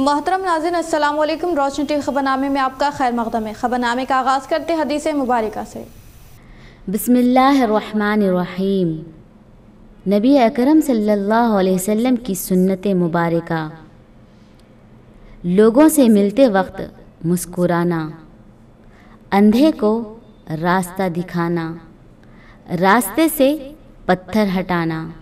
मोहतरम नाज़रीन, अस्सलाम वालेकुम। रोशनी टीवी खबरनामे में आपका खैर मक़दम है। खबरनामे का आगाज़ करते हदीस मुबारका से। बिस्मिल्लाहिर्रहमानिर्रहीम। नबी अकरम सल्लल्लाहु अलैहि वसल्लम की सुन्नत मुबारका। लोगों से मिलते वक्त मुस्कुराना, अंधे को रास्ता दिखाना, रास्ते से पत्थर हटाना,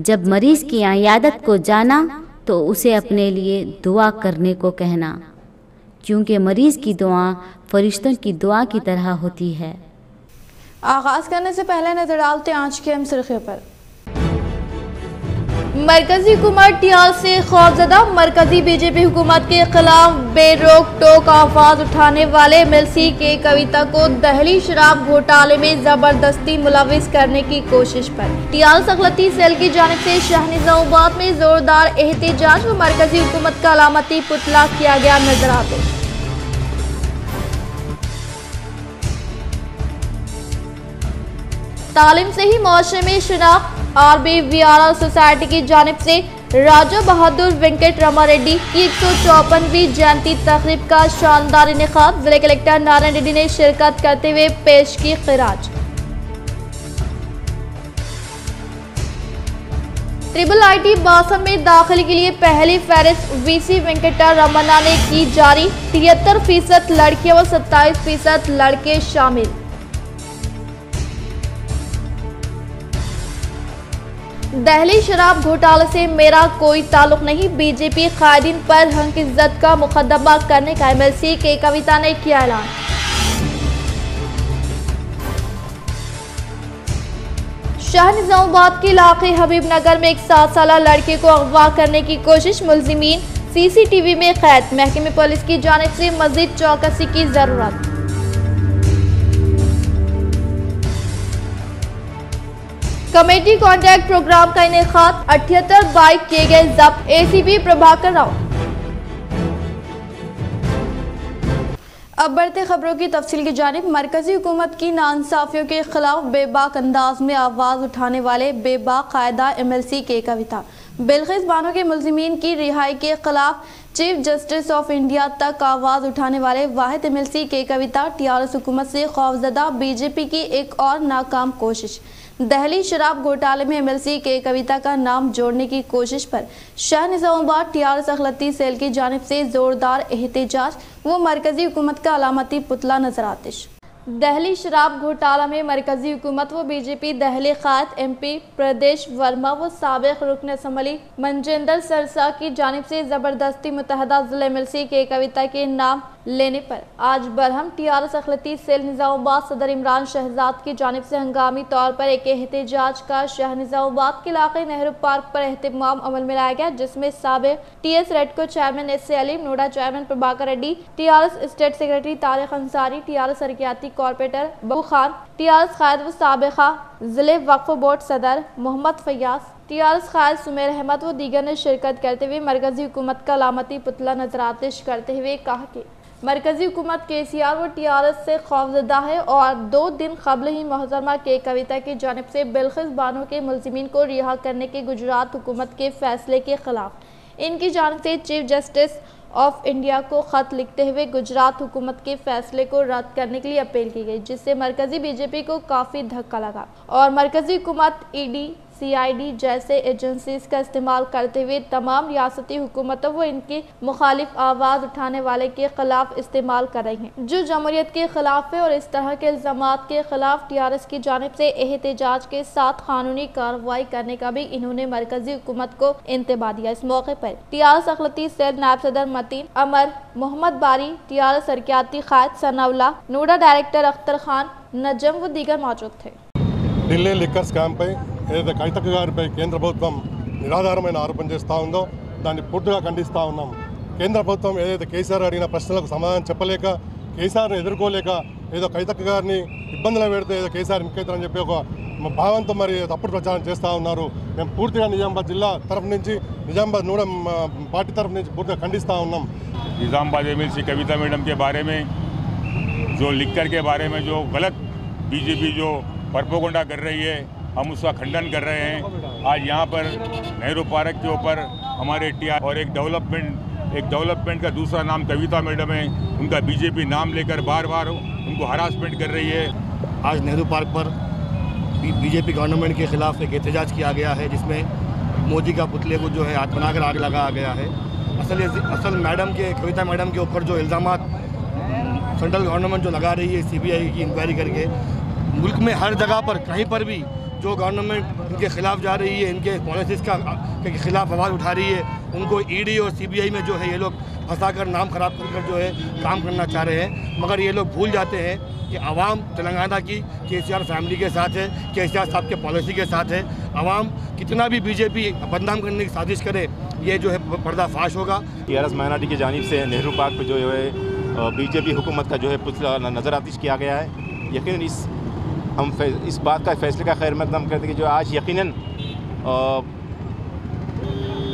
जब मरीज़ की इयादत को जाना तो उसे अपने लिए दुआ करने को कहना, क्योंकि मरीज़ की दुआ फरिश्तों की दुआ की तरह होती है। आगाज़ करने से पहले नजर डालते हैं आज की अहम सुर्खियों पर। मरकजी हुकूमत टियाल से खौफजदा। मरकजी बीजेपी हुकूमत के खिलाफ बेरोक टोक आवाज उठाने वाले एमएलसी के कविता को दहली शराब घोटाले में जबरदस्ती मुलविस करने की कोशिश पर टियाल सखलती सेल की जानिब से शाहनिजाबाद में जोरदार एहतजाज व मरकजी हुकूमत का अलामती पुतला किया गया नजर आते। तालीम से ही मुआशरे में शिनाख्त। RBVR सोसाइटी की जानिब से राजा बहादुर वेंकट रमा रेड्डी की 154वीं जयंती तकरीब का शानदार इनेकाद। जिले कलेक्टर नारायण रेड्डी ने शिरकत करते हुए पेश की खिराज। IIT बासन में दाखिले के लिए पहली फहरिस्त VC वेंकटा रमन्ना ने की जारी। 73% लड़कियां व 27% लड़के शामिल। दहली शराब घोटाले से मेरा कोई ताल्लुक नहीं, बीजेपी कायदीन पर हक इज्जत का मुकदमा करने का एमएलसी के कविता ने किया ऐलान। शाहनिजाबाद के इलाके हबीबनगर में एक 7 साला लड़के को अगवा करने की कोशिश। मुलजिमीन CCTV में कैद। महकमे पुलिस की जानिब से मजीद चौकसी की जरूरत। कमेटी कॉन्ट्रैक्ट प्रोग्राम का इनेकाद। 78 बाइक किए गए जब्त। ACP प्रभाकर राव। अब बढ़ते खबरों की तफसील की जानिब। मरकजी हुकूमत की नाइंसाफियों के खिलाफ बेबाक अंदाज में आवाज उठाने वाले बेबाक कायदा एमएलसी के कविता बिल्किस बानो के मुलजिमीन की रिहाई के खिलाफ चीफ जस्टिस ऑफ इंडिया तक आवाज उठाने वाले वाहिद एमएलसी के कविता TRS हुकूमत से खौफजदा बीजेपी की एक और नाकाम कोशिश। दहली शराब घोटाले में एमएलसी के कविता का नाम जोड़ने की कोशिश पर शाहनिजाबाद TRS अखलती सेल की जानिब से जोरदार एहतजाज व मरकजी हुकूमत का अलामती पुतला नजर आतिश। दहली शराब घोटाला में मरकजी हुकूमत व बीजेपी दहली कायद MP प्रदेश वर्मा व साबिक रुकन असम्बली मनजिंदर सरसा की जानिब से जबरदस्ती मुतहदा जिला एमएलसी के कविता के नाम लेने पर आज बरहम TRS अखलती सेल निजामाबाद सदर इमरान शहजाद की जानिब से हंगामी तौर पर एक एहतजाज का शाहनिजाबाद के इलाके नेहरू पार्क पर एहतमाम अमल में लाया गया, जिसमें साबिक TS REDCO chairman SC Aleem, नोडा chairman Prabhakar Reddy, TRS state secretary Tariq Ansari, TRS तरक्याती कॉर्पोरेटर बबू खान, TRS कायद व साबिका जिले वक्फ बोर्ड सदर मोहम्मद फैयाज, TRS कायद सुमेर अहमद व दीगर ने शिरकत करते हुए मरकजी हुकूमत का अलामती पुतला नजरातिश करते हुए कहा कि मरकजी हुकूमत KCR व TRS से खौफजदा है और 2 दिन कबल ही मोहतरमा के कविता की जानिब से बिल्किस बानो के मुलजिमीन को रिहा करने के गुजरात हुकूमत के फैसले के खिलाफ इनकी जानिब से चीफ जस्टिस ऑफ इंडिया को खत लिखते हुए गुजरात हुकूमत के फैसले को रद्द करने के लिए अपील की गई, जिससे मरकजी बीजेपी को काफ़ी धक्का लगा और मरकजी हुकूमत ED CID जैसे एजेंसीज का इस्तेमाल करते हुए तमाम रियासती हुकूमतों व इनकी मुखालिफ आवाज़ उठाने वाले के खिलाफ इस्तेमाल कर रही हैं, जो जमहूरियत के खिलाफ है। और इस तरह के इल्ज़ामात के खिलाफ TRS की जानिब से एहतजाज के साथ कानूनी कार्रवाई करने का भी इन्होंने मरकजी हुकूमत को इंतबा दिया। इस मौके पर TRS अखलती सेल नायब सदर मतीन अमर, मोहम्मद बारी, TRS तरक्याती कायद सनाउल्लाह, नोडा डायरेक्टर अख्तर खान, नजम व दीगर मौजूद थे। ఢిల్లీ లిక్కర్ స్కామ్పై ఏదైతే కవితక్క గారిపై కేంద్ర ప్రభుత్వం నిరాధారమైన ఆరోపణ చేస్తూ ఉందో దాన్ని పూర్తిగా ఖండిస్తూ ఉన్నాం. కేంద్ర ప్రభుత్వం ఏదైతే కేసీఆర్ అడిగిన ప్రశ్నలకు సమాధానం చెప్పలేక, కేసీఆర్ని ఎదుర్కోలేక ఏదో కవితక్క గారిని ఇబ్బందులు పెడితే ఏదో కేసీఆర్ ఇంకైతారని చెప్పి ఒక భావంతో మరి తప్పుడు ప్రచారం చేస్తూ ఉన్నారు. మేము పూర్తిగా నిజామాబాద్ జిల్లా తరఫు నుంచి, నిజామాబాద్ నూడ పార్టీ తరఫు నుంచి పూర్తిగా ఖండిస్తూ ఉన్నాం. निज़ामाबाद एमएलसी कविता मैडम के बारे में जो लिकर के बारे में जो गलत बीजेपी जो प्रोपेगेंडा कर रही है, हम उसका खंडन कर रहे हैं। आज यहाँ पर नेहरू पार्क के ऊपर हमारे TR और एक डेवलपमेंट एक डेवलपमेंट का दूसरा नाम कविता मैडम है, उनका बीजेपी नाम लेकर बार बार उनको हरासमेंट कर रही है। आज नेहरू पार्क पर बीजेपी गवर्नमेंट के खिलाफ एक एहतजाज किया गया है, जिसमें मोदी का पुतले को जो है हाथ बनाकर आग लगाया गया है। असल मैडम के कविता मैडम के ऊपर जो इल्ज़ामात सेंट्रल गवर्नमेंट जो लगा रही है सीबीआई की इंक्वायरी करके, मुल्क में हर जगह पर कहीं पर भी जो गवर्नमेंट इनके खिलाफ जा रही है, इनके पॉलिसीज़ के खिलाफ आवाज़ उठा रही है, उनको ईडी और सीबीआई में जो है ये लोग फंसाकर नाम ख़राब कर जो है काम करना चाह रहे हैं। मगर ये लोग भूल जाते हैं कि आवाम तेलंगाना की केसीआर फैमिली के साथ है, केसीआर साहब के पॉलिसी के साथ है। आवाम कितना भी बीजेपी बदनाम करने की साजिश करे, ये जो है पर्दाफाश होगा। टीआरएस माइनॉरिटी की जानिब से नेहरू पार्क पर जो है बीजेपी हुकूमत का जो है पुतला नज़र आतिश किया गया है। यकीनन हम इस बात का फैसले का खैर मकदम करते हैं कि जो आज यकीनन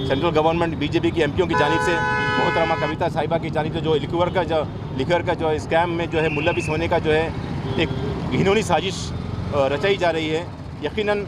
सेंट्रल गवर्नमेंट बीजेपी की एमपीओं की जानिब से मोहतरमा कविता साहिबा की जानिब से जो लिकर का जो स्कैम में जो है मुलविस होने का जो है एक घिनौनी साजिश रचाई जा रही है। यकीनन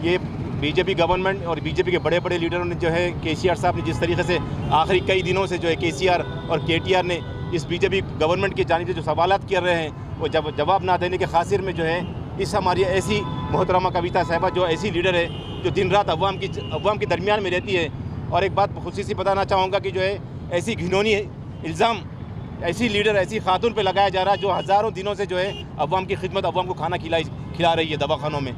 ये बीजेपी गवर्नमेंट और बीजेपी के बड़े बड़े लीडरों ने जो है केसीआर साहब ने जिस तरीके से आखिरी कई दिनों से जो है केसीआर और केटीआर ने इस बीजेपी गवर्नमेंट की जानिब से जो सवालात कर रहे हैं वो जवाब ना देने के खातिर में जो है इस हमारी ऐसी मोहतरमा कविता साहिबा जो ऐसी लीडर है जो दिन रात अवाम के दरमियान में रहती है। और एक बात खुसूसी बताना चाहूँगा कि जो है ऐसी घिनौनी इल्ज़ाम ऐसी लीडर ऐसी खातून पे लगाया जा रहा है जो हज़ारों दिनों से जो है अवाम की खिदमत अवाम को खाना खिला रही है दवाखानों में।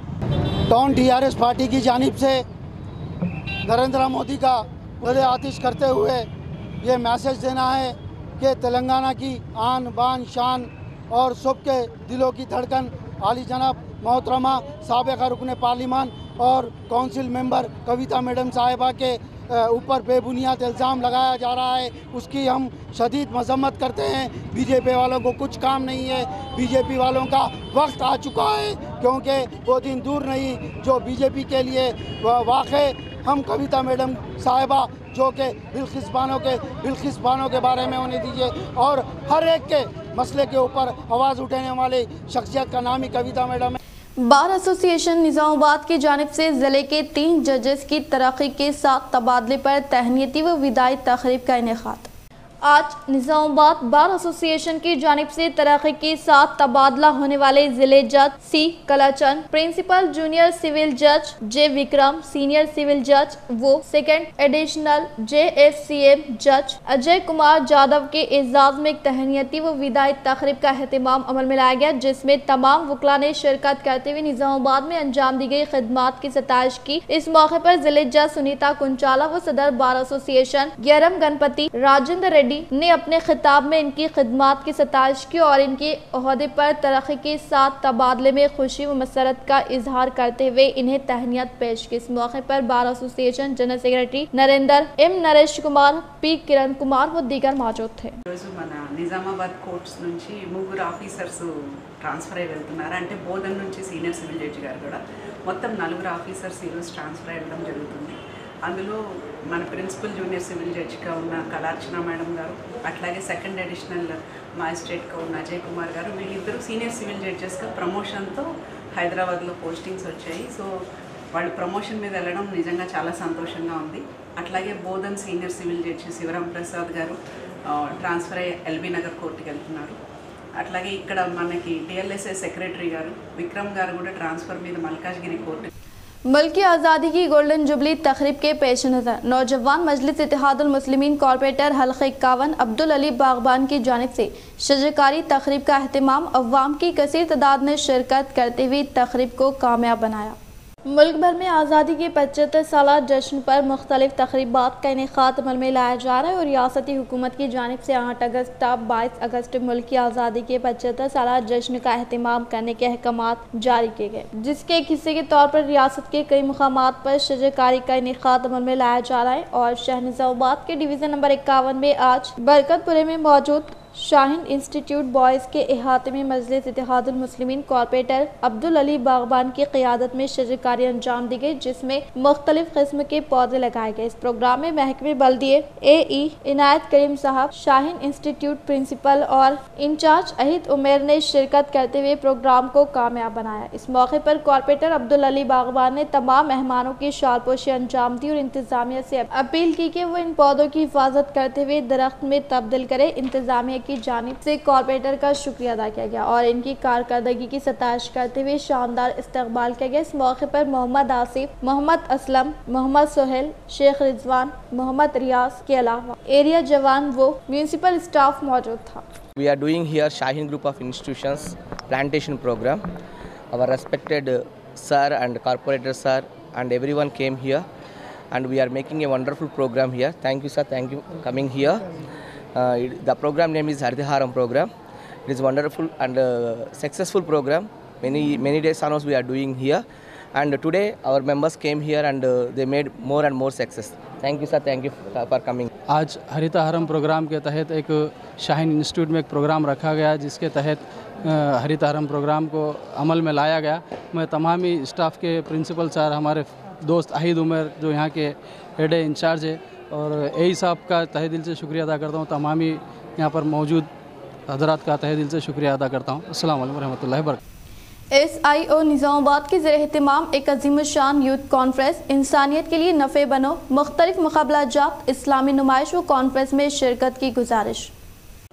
टाउन टीआरएस पार्टी की जानिब से नरेंद्र मोदी का खुले आतिश करते हुए ये मैसेज देना है कि तेलंगाना की आन बान शान और सबके दिलों की धड़कन आली जनाब मोहतरमा साबिक़ा रुकन पार्लिमान और काउंसिल मेंबर कविता मैडम साहिबा के ऊपर बेबुनियाद इल्ज़ाम लगाया जा रहा है, उसकी हम शदीद मजम्मत करते हैं। बीजेपी वालों को कुछ काम नहीं है, बीजेपी वालों का वक्त आ चुका है, क्योंकि वो दिन दूर नहीं जो बीजेपी के लिए वाक़ई हम कविता मैडम साहिबा जो कि बिल्किस बानो के बारे में उन्हें दीजिए और हर एक के मसले के ऊपर आवाज़ उठाने वाले शख्सियत का नाम ही कविता मैडम है। बार एसोसिएशन निज़ामाबाद की जानिब से ज़िले के 3 जजेस की तरक्की के साथ तबादले पर तहनीती व विदाई तकरीब का इनेकाद। आज निज़ामाबाद बार एसोसिएशन की जानिब से तरक्की के साथ तबादला होने वाले जिले जज सी कलाचंद, प्रिंसिपल जूनियर सिविल जज जे विक्रम, सीनियर सिविल जज वो सेकंड एडिशनल JFCM जज अजय कुमार जाधव के एजाज में एक तहनीती व विदाई तकरीब का एहतमाम अमल में लाया गया, जिसमें तमाम वकला ने शिरकत करते हुए निज़ामाबाद में अंजाम दी गई खिदमात की सताइश की। इस मौके पर जिले जज सुनीता कुंचाला व सदर बार एसोसिएशन ग्यारम गणपति राजेंद्र रेड्डी ने अपने खिताब में इनकी खिदमात की सताइश की और इनके ओहदे पर तरक्की के साथ तबादले में खुशी व मसरत का इजहार करते हुए इन्हें तहनीत पेश की। इस मौके पर bar association general secretary Narendra M Naresh Kumar, P Kiran Kumar व दीगर मौजूद थे। నిజామాబాద్ కోర్ట్స్ నుంచి 3 ఆఫీసర్స్ ట్రాన్స్ఫర్ అయ్యి వెళ్తున్నారు, అంటే బోధన్ నుంచి సీనియర్ సివిల్ జడ్జి గారు కూడా మొత్తం 4 ఆఫీసర్స్ ఈరోజు ట్రాన్స్ఫర్ అయ్యడం జరుగుతుంది। అందులో మన ప్రిన్సిపల్ జూనియర్ సివిల్ జడ్జిగా ఉన్న కళార్చన మేడం గారు, అట్లాగే సెకండ్ అడిషనల్ మ్యాజిస్ట్రేట్గా ఉన్న అజయ్ కుమార్ గారు, వీళ్ళిద్దరూ సీనియర్ సివిల్ జడ్జెస్గా ప్రమోషన్తో హైదరాబాద్లో పోస్టింగ్స్ వచ్చాయి। సో వాళ్ళు ప్రమోషన్ మీద వెళ్ళడం నిజంగా చాలా సంతోషంగా ఉంది। అట్లాగే Bodhan senior civil judge Sivaram Prasad గారు ట్రాన్స్ఫర్ అయ్యి ఎల్బీ నగర్ కోర్టుకి వెళ్తున్నారు। అట్లాగే ఇక్కడ మనకి DLSA సెక్రటరీ గారు విక్రమ్ గారు కూడా ట్రాన్స్ఫర్ మీద మల్కాజ్గిరి కోర్టు। मुल्क की आज़ादी की गोल्डन जुबली तकरीब के पेश नज़र नौजवान मजलिस इत्तेहादुल मुस्लिमीन कॉर्पोरेटर हल्क़े 51 अब्दुल अली बागबान की जानिब से शजरकारी तकरीब का अहतमाम अव्वाम की कसीर तादाद ने शिरकत करते हुए तकरीब को कामयाब बनाया। मुल्क भर में आज़ादी के 75 साल जश्न पर मुख्तलिफ तकरीबात का इनेकाद अमल में लाया जा रहा है और रियासती हुकूमत की जानिब से 8 अगस्त तक 22 अगस्त मुल्क की आज़ादी के 75 साल जश्न का अहतमाम करने के अहकामात जारी किए गए, जिसके एक हिस्से के तौर पर रियासत के कई मुकामात पर शजरकारी का इनेकाद अमल में लाया जा रहा है। और शहर निज़ामाबाद के डिवीज़न नंबर 51 में आज बरकतपुरे में मौजूद शाहीन इंस्टीट्यूट बॉयज़ के अहाते में मजलिस इत्तेहादुल मुस्लिमीन कॉर्पोरेटर अब्दुल अली बागबान की क़ियादत में शजरकारी अंजाम दी गई, जिसमें मुख्तलिफ किस्म के पौधे लगाए गए। इस प्रोग्राम में महकमे बल्दिये AE इनायत करीम साहब, शाहीन इंस्टीट्यूट प्रिंसिपल और इंचार्ज अहिद उमेर ने शिरकत करते हुए प्रोग्राम को कामयाब बनाया। इस मौके पर कॉर्पोरेटर अब्दुल अली बागबान ने तमाम मेहमानों की शालपोशी अंजाम दी और इंतजामिया से अपील की कि वो इन पौधों की हिफाजत करते हुए दरख्त में तब्दील करे। इंतजामिया की जानिब से कॉर्पोरेटर का शुक्रिया अदा किया गया और इनकी कारकर्दगी की सताइश करते हुए शानदार इस्तकबाल किया गया। इस मौके पर मोहम्मद आसिफ, मोहम्मद असलम, मोहम्मद सोहेल, शेख रिजवान, मोहम्मद रियाज के अलावा एरिया जवान वो म्यूनिसिपल स्टाफ मौजूद था। We are doing here Shaheen Group of Institutions plantation program. Our respected sir and corporator sir and everyone came here and we are making a wonderful program here. Thank you sir, thank you for coming here. The program name is Hardiharam program. It is wonderful and successful program. Many days onwards we are doing here, and today our members came here and they made more and more success. Thank you sir, thank you for coming. आज हरितहारम programme के तहत एक Shaheen institute में एक programme रखा गया, जिसके तहत हरितहारम प्रोग्राम को अमल में लाया गया। मैं तमामी स्टाफ के प्रिंसिपल सर, हमारे दोस्त अहीद उमर जो यहाँ के हेड इंचार्ज है, और AE साहब का तहे दिल से शुक्रिया अदा करता हूँ। तमामी यहाँ पर मौजूद हजरात का तहे दिल से शुक्रिया अदा करता हूँ। अस्सलाम वालेकुम रहमतुल्लाहि व बरकातहू। SIO निज़ामाबाद के ज़रिए एहतिमाम एक अज़ीमुश्शान यूथ कॉन्फ्रेंस इंसानियत के लिए नफ़े बनो, मुख्तलिफ मुक़ाबलाजात, इस्लामी नुमाइश व कॉन्फ्रेंस में शिरकत की गुजारिश।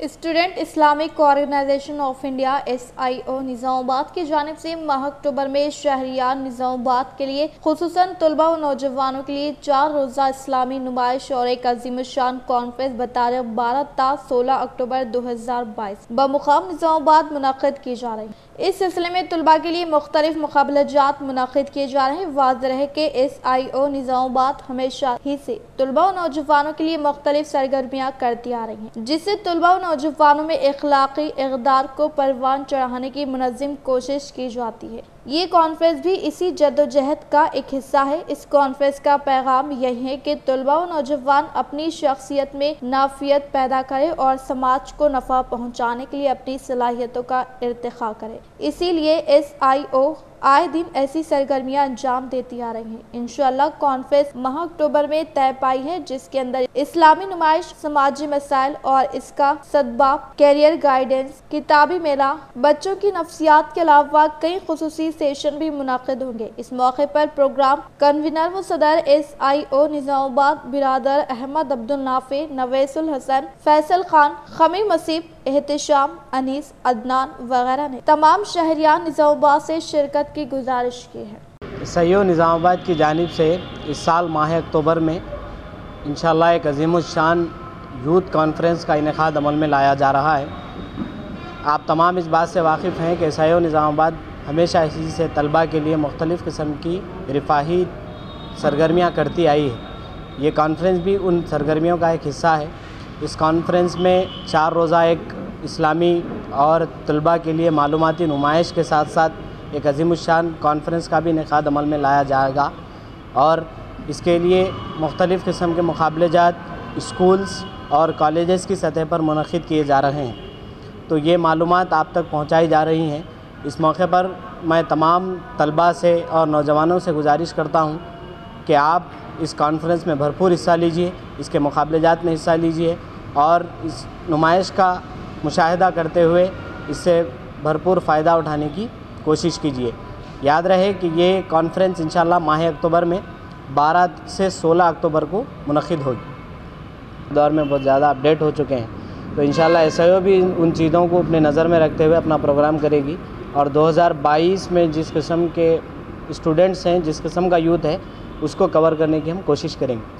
Student Islamic organisation of India SIO Nizamabad की जानिब से माह अक्टूबर में शहरियार निज़ामाबाद के लिए खुसूसन तलबा व नौजवानों के लिए 4 रोज़ा इस्लामी नुमाइश और एक अज़ीमुश्शान कॉन्फ्रेंस बतारीख 12 ता 16 अक्टूबर 2022 बमुकाम निज़ामाबाद मुनक़िद की जा रही है। इस सिलसिले में तलबा के लिए मुख्तलिफ मुक़ाबलाजात मुनक़िद किए जा रहे हैं। वाज़ेह रहे कि SIO निज़ामाबाद हमेशा ही से तलबा व नौजवानों के लिए मुख्तलिफ सरगर्मियाँ करती आ रही हैं, जिससे तलबा व नौजवानों में इखलाकी इक़दार को परवान चढ़ाने की मुनज़्ज़म कोशिश की जाती है। ये कॉन्फ्रेंस भी इसी जद्दोजहद का एक हिस्सा है। इस कॉन्फ्रेंस का पैगाम यही है कि तलबा व नौजवान अपनी शख्सियत में नाफियत पैदा करे और समाज को नफ़ा पहुँचाने के लिए अपनी सलाहियतों का इर्तिक़ा करे। इसीलिए SIO आए दिन ऐसी सरगर्मियां अंजाम देती आ रही हैं। इंशाअल्लाह कॉन्फ्रेंस माह अक्टूबर में तय पाई है, जिसके अंदर इस्लामी नुमाइश, समाजी मसाइल और इसका सद्भाव, कैरियर गाइडेंस, किताबी मेला, बच्चों की नफ्सियात के अलावा कई खुसूसी सेशन भी मुनाकिद होंगे। इस मौके पर प्रोग्राम कन्वीनर व सदर SIO निज़ामाबाद बिरादर अहमद अब्दुल नाफे, नवेसुल हसन, फैसल खान, खमी मसीब, एहतिशाम, अनीस, अदनान वगैरह ने तमाम शहरियान निज़ामाबाद से शिरकत की गुजारिश की है। SIO निज़ामाबाद की जानिब से इस साल माह अक्टूबर में इंशाअल्लाह एक अज़ीमुश्शान यूथ कॉन्फ्रेंस का इनेकाद अमल में लाया जा रहा है। आप तमाम इस बात से वाकिफ़ हैं कि SIO निज़ामाबाद हमेशा इसी से तलबा के लिए मुख्तलिफ़ किस्म की रिफाही सरगर्मियाँ करती आई है। ये कॉन्फ्रेंस भी उन सरगर्मियों का एक हिस्सा है। इस कॉन्फ्रेंस में 4 रोज़ा एक इस्लामी और तलबा के लिए मालूमाती नुमाइश के साथ साथ एक अज़ीमुश्शान कॉन्फ्रेंस का भी इनेकाद अमल में लाया जाएगा, और इसके लिए मुख्तलिफ़ किस्म के मुक़ाबलेजात स्कूल्स और कॉलेजेस की सतह पर मुनक़िद किए जा रहे हैं। तो ये मालूमात आप तक पहुँचाई जा रही हैं। इस मौके पर मैं तमाम तलबा से और नौजवानों से गुजारिश करता हूँ कि आप इस कॉन्फ्रेंस में भरपूर हिस्सा लीजिए, इसके मुक़ाबलेजात में हिस्सा लीजिए और इस नुमाइश का मुशाहिदा करते हुए इससे भरपूर फ़ायदा उठाने की कोशिश कीजिए। याद रहे कि ये कॉन्फ्रेंस इंशाअल्लाह माह अक्टूबर में 12 से 16 अक्टूबर को मुनक़िद होगी। दौर में बहुत ज़्यादा अपडेट हो चुके हैं, तो इंशाअल्लाह SIO भी उन चीज़ों को अपने नज़र में रखते हुए अपना प्रोग्राम करेगी, और 2022 में जिस किस्म के स्टूडेंट्स हैं, जिस किस्म का यूथ है, उसको कवर करने की हम कोशिश करेंगे।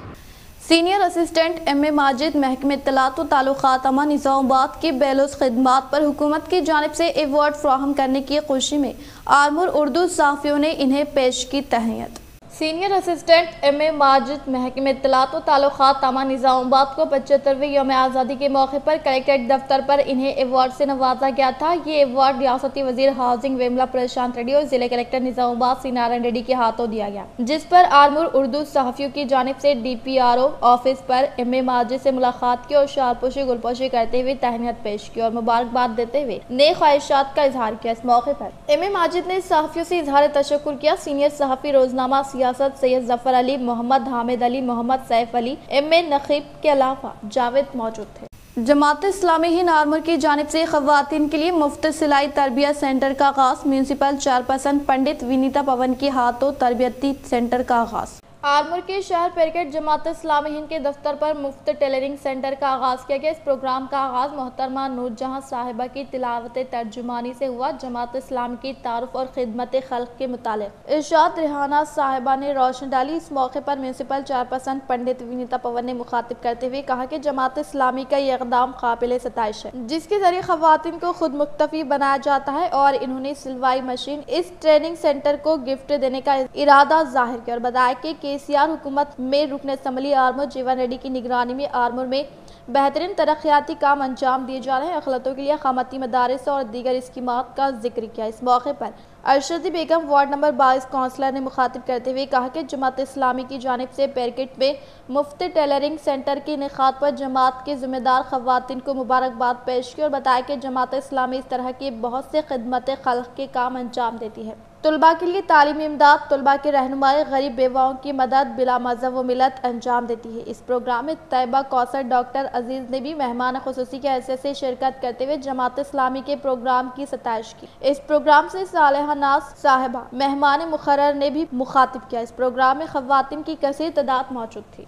सीनियर असिस्टेंट MA माजिद महकमे इत्तलात व ताल्लुकात अमा निज़ामाबाद की बेलुस खिदमात पर हुकूमत की जानिब से अवार्ड फराहम करने की खुशी में आर्मूर उर्दू सहाफ़ियों ने इन्हें पेश की तहनीत। Senior assistant M A Majid महकमे इत्तलात व ताल्लुकात तामा निज़ामाबाद को 75वें यौम आज़ादी के मौके पर कलेक्ट्रेट दफ्तर पर इन्हें एवार्ड से नवाजा गया था। ये एवार्ड रियासती वजीर हाउसिंग वेमला प्रशांत रेड्डी और जिले कलेक्टर निज़ामाबाद सी नारायण रेड्डी के हाथों दिया गया, जिस पर आर्मूर उर्दू सहाफ़ियों की जानिब से DPRO ऑफिस पर एम ए माजिद से मुलाकात की और शालपोशी गुलपोशी करते हुए तहनीत पेश की और मुबारकबाद देते हुए नेक ख्वाहिशात का इजहार किया। इस मौके पर एम ए माजिद ने सहाफ़ियों से इजहार तशक्कुर किया। सीनियर सहाफ़ी रोजनामा सियासत सैयद जफर अली, मोहम्मद हामिद अली, मोहम्मद सैफ अली, एम ए नकीब के अलावा जावेद मौजूद थे। जमात इस्लामी हिंद आर्मूर की जानिब से खवातीन के लिए मुफ्त सिलाई तरबियत सेंटर का आगाज। म्यूनसिपल चेयरपर्सन पंडित विनीता पवन के हाथों तरबियती सेंटर का आगाज। आर्मूर के शहर पेरकेट जमात इस्लामी हिंद के दफ्तर पर मुफ्त टेलरिंग सेंटर का आगाज किया गया। इस प्रोग्राम का आगाज मोहतरमा नूर जहां साहिबा की तिलावत तर्जुमानी से हुआ। जमात इस्लामी की तारुफ और खिदमत खल्क के मुतालिक इरशाद रिहाना साहिबा ने रोशनी डाली। इस मौके पर म्यूनसिपल चेयरपर्सन पंडित विनीता पवन ने मुखातिब करते हुए कहा कि जमात इस्लामी का ये इक़दाम काबिल सताइश है, जिसके जरिए खवातीन को खुद मुख्तफी बनाया जाता है और इन्होंने सिलवाई मशीन इस ट्रेनिंग सेंटर को गिफ्ट देने का इरादा जाहिर किया और बताया कि KCR हुकूमत में रुकन असम्बली आर्मूर जीवन रेड्डी की निगरानी में आर्मूर में बेहतरीन तरक्याती काम अंजाम दिए जा रहे हैं। अखलतों के लिए क़ामती मदारिस और दीगर स्कीमात का जिक्र किया। इस मौके पर अरशदी बेगम वार्ड नंबर 22 काउंसलर ने मुखातिब करते हुए कहा कि जमात इस्लामी की जानिब से पेरकेट में मुफ्त टेलरिंग सेंटर के इनेकाद पर जमात के जिम्मेदार खवातीन को मुबारकबाद पेश की और बताया कि जमात इस्लामी इस तरह के बहुत से खिदमत खल्क के काम अंजाम देती है। तुलबा के लिए तालीमी इमदाद, तुलबा की रहनुमाई, गरीब बेवाओं की मदद बिला मज़हब व मिलत अंजाम देती है। इस प्रोग्राम में तैयबा कौसर डॉक्टर अजीज़ ने भी मेहमान खुसूसी की हैसियत से शिरकत करते हुए जमात इस्लामी के प्रोग्राम की सताइश की। इस प्रोग्राम से सालेहा नाज साहिबा मेहमान मुखर्रर ने भी मुखातिब किया। इस प्रोग्राम में खवातीन की कसीर तादाद मौजूद थी।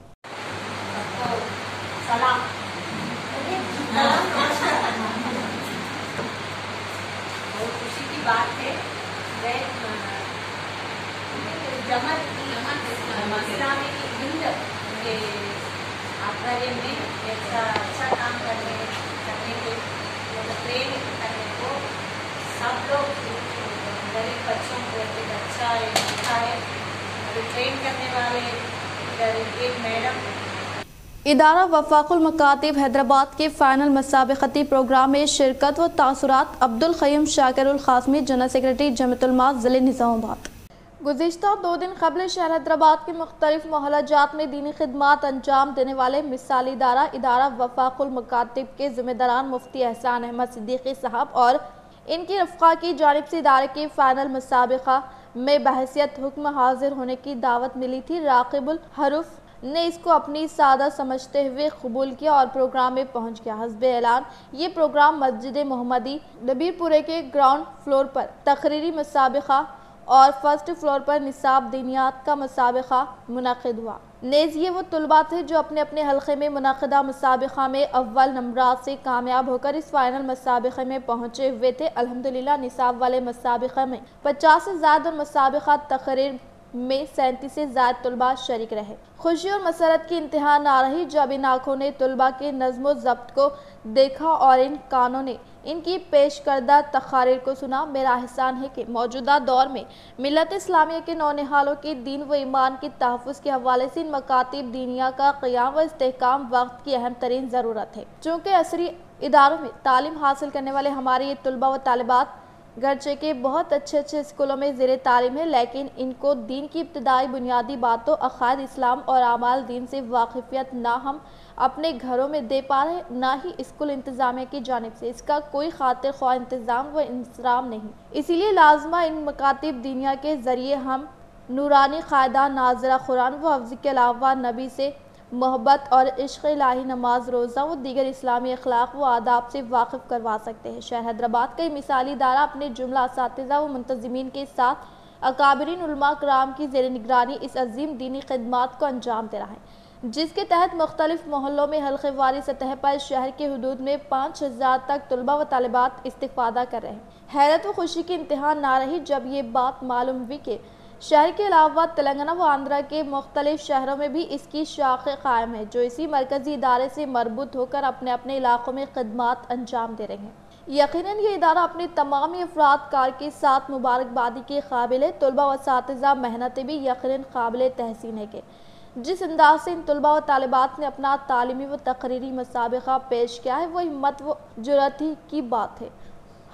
खुशी की बात है जमात इस्लामी हिंद के आध्वर्य में ऐसा अच्छा काम करने को ट्रेन करने को सब लोग गरीब बच्चों को एक अच्छा लिखा है। ट्रेन करने वाले एक मैडम इदारा वफाकुल मकातिब हैदराबाद के फाइनल मुसाबकती प्रोग्राम में शिरकत व तासुरात। अब्दुल क़य्यूम शाकिरुल क़ासिमी, जनरल सेक्रेटरी जमीयतुल उलमा ज़िले निज़ामाबाद। गुज़िश्ता 2 दिन क़बल शहर हैदराबाद के मुख्तलिफ मोहल्लाजात में दीनी खिदमात अंजाम देने वाले मिसाली इदारा वफाकुल मकातिब के ज़िम्मेदारान मुफ्ती एहसान अहमद सिद्दीकी साहब और इनकी रफ़्क़ा की जानिब से इदारे के फाइनल मुसाबका में बहैसियत हुक्म हाजिर होने की दावत मिली थी। राक़िबुल हरूफ ने इसको अपनी सादा समझते हुए कबूल किया और प्रोग्राम में पहुंच गया। हस्बे ऐलान ये प्रोग्राम मस्जिद मोहम्मदी नबीरपुरे के ग्राउंड फ्लोर पर तकरीरी मुसाबका और फर्स्ट फ्लोर पर निसाब दीनियात का मुसाबका मुनक़िद हुआ। नेज़ ये वो तुलबा थे जो अपने अपने हल्के में मुनक़िदा मुसाबका में अव्वल नंबरात से कामयाब होकर इस फाइनल मुसाबके में पहुंचे हुए थे। अल्हम्दुलिल्लाह निसाब वाले मुसाबका में 50 से ज़्यादा और मुसाबका तकरीर में 37 से ज़्यादा तुलबा शरीक रहे। खुशी और मसरत की इंतहा ना रही जब इन आँखों ने तुलबा के नज़्म व ज़ब्त को देखा और इन कानों ने इनकी पेश करदा तकारीर को सुना। मेरा एहसान है कि मौजूदा दौर में मिलत इस्लामिया के नौनिहालों के दीन व ईमान के तहफ़्फ़ुज़ के हवाले से इन मकातिब दीनिया का क़याम व इस्तेहकाम वक्त की अहम तरीन ज़रूरत है। चूँकि असरी इदारों में तालीम हासिल करने वाले हमारे ये तुलबा व तालिबात गरचे के बहुत अच्छे स्कूलों में ज़ेरे तालीम है, लेकिन इनको दीन की इब्तदाई बुनियादी बातों, अक़ायद इस्लाम और आमाल दीन से वाक़िफ़ियत ना हम अपने घरों में दे पा रहे, ना ही स्कूल इंतज़ामिया की जानिब से इसका कोई खातिर ख्वाह इंतज़ाम व इंतज़ाम नहीं। इसीलिए लाज़मा इन मकातिब दीनिया के ज़रिए हम नूरानी क़ायदा नाज़रा कुरान व हफ्ज़ के अलावा नबी से मोहब्बत और इश्क़ इलाही, नमाज, रोज़ा व दीगर इस्लामी अखलाक व आदाब से वाकिफ़ करवा सकते हैं। शहर हैदराबाद का मिसाली इदारा अपने जुमला असातिज़ा व मुंतज़िमीन के साथ अकाबिरीन उलमा कराम की ज़ेर निगरानी इस अजीम दीनी खिदमात को अंजाम दे रहा है, जिसके तहत मुख्तलिफ मोहल्लों में हल्क़ेवारी सतह पर शहर के हदूद में 5000 तक तुलबा व तालिबात इस्तिफ़ादा कर रहे हैं। हैरत व खुशी की इंतहा ना रही जब ये बात मालूम हुई कि शहर के अलावा तेलंगाना व आंध्रा के मुख्तलिफ शहरों में भी इसकी शाखें कायम है, जो इसी मरकज़ी इदारे से मरबूत होकर अपने अपने इलाकों में खिदमात अंजाम दे रहे हैं। यकीनन ये इदारा अपने तमाम अफराद कार के साथ मुबारकबादी के काबिल है। तलबा व असातिज़ा मेहनतें भी यकीनन काबिल तहसीन है कि जिस अंदाज से इन तलबा व तालिबात ने अपना तालीमी व तकरीरी मुसाबिका पेश किया है वो हिम्मत व जुर्रत ही की बात है।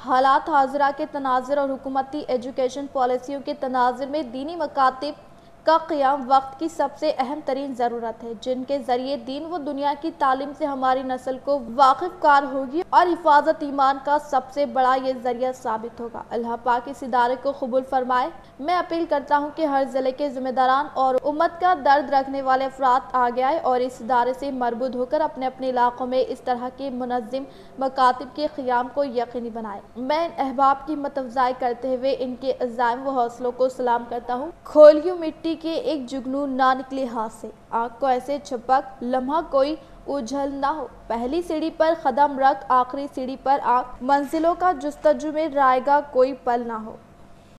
हालात हाजिरा के तनाज़ुर और हुकूमती एजुकेशन पॉलिसियों के तनाज़ुर में दीनी मकातिब का क़याम वक्त की सबसे अहम तरीन ज़रूरत है, जिनके ज़रिए दीन व दुनिया की तालीम से हमारी नस्ल को वाकिफ़ कार होगी और हिफाजत ईमान का सबसे बड़ा ये ज़रिया साबित होगा। अल्लाह पाक इस इदारे को कबूल फरमाए। मैं अपील करता हूँ कि हर ज़िले के ज़िम्मेदारान और उम्मत का दर्द रखने वाले अफराद आगे आए और इस इदारे से मरबूत होकर अपने अपने इलाकों में इस तरह के मुनज़्ज़म मकातिब के क़याम को यकीनी बनाए। मैं इन अहबाब की हिम्मत अफ़ज़ाई करते हुए इनके अज़ाइम व हौसलों को सलाम करता हूँ। खोलियो मिट्टी के एक जुगनू ना निकले हाथ से, आँख को ऐसे छपक लम्हा कोई उछल ना हो। पहली सीढ़ी पर कदम रख आखिरी सीढ़ी पर आँख, मंजिलों का जुस्तजू में रायगा कोई पल ना हो।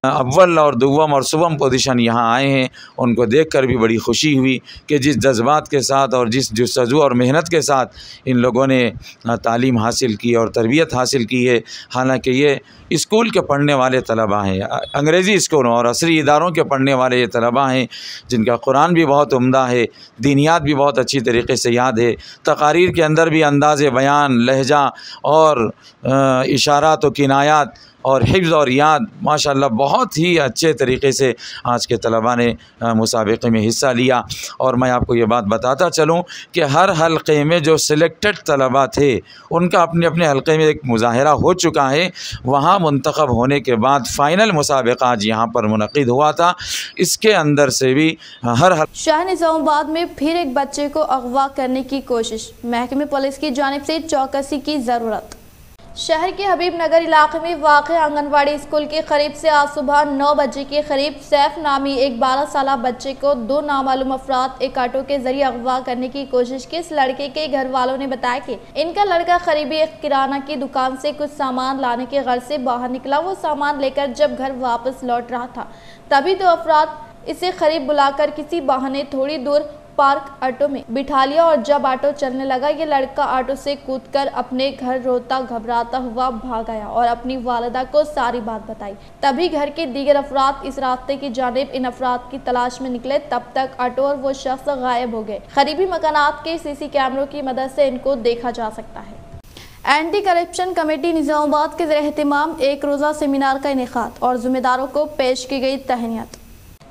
अव्वल और दुव्वम और सुबम पोजीशन यहाँ आए हैं, उनको देखकर भी बड़ी खुशी हुई कि जिस जज्बात के साथ और जिस जुस्तजू और मेहनत के साथ इन लोगों ने तालीम हासिल की और तरबियत हासिल की है। हालांकि ये स्कूल के पढ़ने वाले तलबा हैं, अंग्रेज़ी स्कूलों और असरी इदारों के पढ़ने वाले ये तलबा हैं जिनका कुरान भी बहुत उम्दा है, दीनियात भी बहुत अच्छी तरीके से याद है, तकारीर के अंदर भी अंदाज़ बयान, लहजा और इशारात व किनायात और हिफ्ज़ और याद माशाअल्लाह बहुत ही अच्छे तरीके से आज के तलबा ने मुसाबिक़े में हिस्सा लिया। और मैं आपको ये बात बताता चलूँ कि हर हल्के में जो सिलेक्टेड तलबा थे उनका अपने अपने हल्के में एक मुज़ाहिरा हो चुका है। वहाँ मुंतखब होने के बाद फ़ाइनल मुसाबिक़ा आज यहाँ पर मुनक़िद हुआ था। इसके अंदर से भी हर शहर निज़ामाबाद में फिर एक बच्चे को अगवा करने की कोशिश, महकमे पुलिस की जानिब से चौकसी की ज़रूरत। शहर के हबीब नगर इलाके में वाक़ आंगनवाड़ी स्कूल के करीब से आज सुबह 9 बजे के करीब सैफ नामी एक 12 साला बच्चे को 2 नामालूम अफराद एक ऑटो के जरिए अगवा करने की कोशिश की। इस लड़के के घर वालों ने बताया कि इनका लड़का करीबी एक किराना की दुकान से कुछ सामान लाने के घर से बाहर निकला। वो सामान लेकर जब घर वापस लौट रहा था तभी 2 अफराद इसे करीब बुलाकर किसी बहाने थोड़ी दूर पार्क ऑटो में बिठा लिया और जब ऑटो चलने लगा ये लड़का ऑटो से कूदकर अपने घर रोता घबराता हुआ भाग आया और अपनी वालिदा को सारी बात बताई। तभी घर के दीगर अफराद इस रास्ते की जानिब इन अफराद की तलाश में निकले। तब तक ऑटो और वो शख्स गायब हो गए। करीबी मकानात के सीसी कैमरों की मदद से इनको देखा जा सकता है। एंटी करप्शन कमेटी निज़ामाबाद के ज़रिए एहतमाम एक रोज़ा सेमिनार का इनेकाद और ज़िम्मेदारों को पेश की गई तहनीत।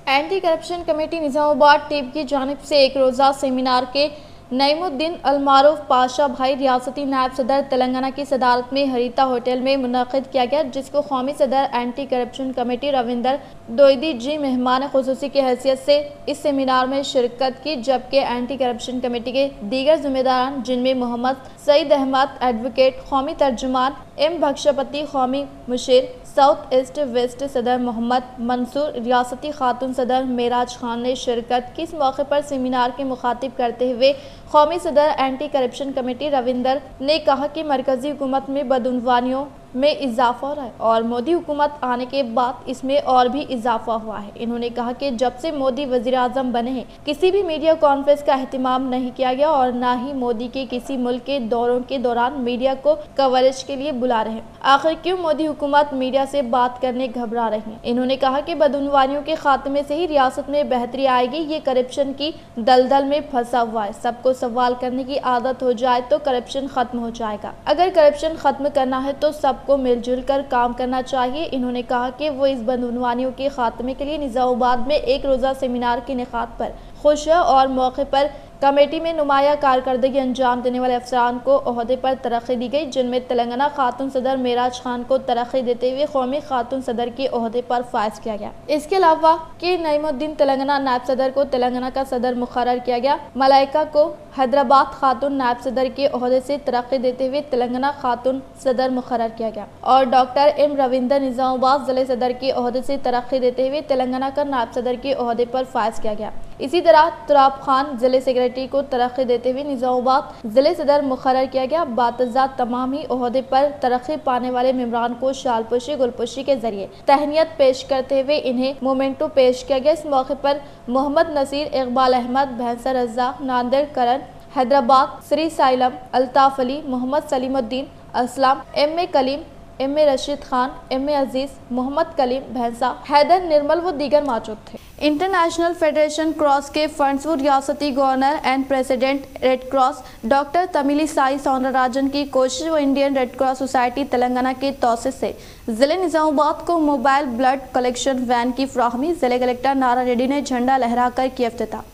Anti corruption committee Nizamabad team की जानिब से एक रोज़ा सेमिनार के नईमुद्दीन अलमारूफ पाशा भाई रियासती नायब सदर तेलंगाना की सदारत में हरीता होटल में मुनक़िद किया गया, जिसको कौमी सदर एंटी करप्शन कमेटी रविंदर दोईदी जी मेहमान खुसूसी की हैसियत से इस सेमिनार में शिरकत की। जबकि एंटी करप्शन कमेटी के दीगर जिम्मेदारान जिनमें मोहम्मद सईद अहमद एडवोकेट, कौमी तर्जुमान एम भक्षपति, कौमी मुशीर साउथ ईस्ट वेस्ट सदर मोहम्मद मंसूर, रियासती खातून सदर मेराज खान ने शिरकत की। इस मौके पर सेमिनार के मुखातिब करते हुए कौमी सदर एंटी करप्शन कमेटी रविंदर ने कहा कि मरकजी हुकूमत में बदउनवानियों में इजाफा हो रहा है और मोदी हुकूमत आने के बाद इसमें और भी इजाफा हुआ है। इन्होंने कहा कि जब से मोदी वज़ीर आज़म बने हैं किसी भी मीडिया कॉन्फ्रेंस का एहतमाम नहीं किया गया और ना ही मोदी के किसी मुल्क के दौरों के दौरान मीडिया को कवरेज के लिए बुला रहे हैं। आखिर क्यों मोदी हुकूमत मीडिया से बात करने घबरा रही है। इन्होंने कहा कि बदउनवानियों के खात्मे से ही रियासत में बेहतरी आएगी। ये करप्शन की दलदल में फंसा हुआ है। सबको सवाल करने की आदत हो जाए तो करप्शन खत्म हो जाएगा। अगर करप्शन खत्म करना है तो सबको मिलजुल कर काम करना चाहिए। इन्होंने कहा कि वो इस बदउनवानियों के खात्मे के लिए निज़ामाबाद में एक रोज़ा सेमिनार के इनेकाद पर खुश है और मौके पर कमेटी में नुमाया कारकर्दगी अंजाम देने वाले अफसरान को ओहदे पर तरक्की दी गई, जिनमें तेलंगाना खातून सदर मेराज खान को तरक्की देते हुए कौमी खातून सदर के ओहदे पर फायज किया गया। इसके अलावा कि नईमुद्दीन तेलंगाना नायब सदर को तेलंगाना का सदर मुकर्रर किया गया। मलाइका को हैदराबाद खातून नायब सदर के ओहदे से तरक्की देते हुए तेलंगाना खातून सदर मुकर्रर किया गया और डॉक्टर एम रविंदर निज़ामाबाद जिले सदर के ओहदे से तरक्की देते हुए तेलंगाना का नायब सदर के ओहदे पर फायज किया गया। इसी तरह तुराब खान जिले सेक्रेटरी को तरक्की देते हुए निज़ामाबाद जिले सदर मुकर्रर किया गया। बातज़ात तमाम ही ओहदे पर तरक्की पाने वाले मेम्बरान को शालपोशी गुलपोशी के जरिए तहनीत पेश करते हुए इन्हें मोमेंटो पेश किया गया। इस मौके पर Mohammed Naseer, Iqbal Ahmed, Bhainsa Raza, Nanded Karan, Hyderabad, Srisailam, Altaf Ali, Mohammed Saleemuddin, Islam M A Kaleem M A Rasheed Khan M A Aziz Mohammed Kaleem Bhainsa Haider Nirmal و دیگر موجود تھے۔ انٹرنیشنل فیڈریشن کراس کے فنڈز و ریاستی governor and president red cross doctor Tamilisai Soundararajan کی کوشش و Indian red cross society Telangana کے توسط سے ضلع نظام آباد کو موبائل بلڈ کلیکشن وین کی فراہمی، ضلع کلکٹر نارا ریڈی نے جھنڈا لہرا کر کیا افتتاح۔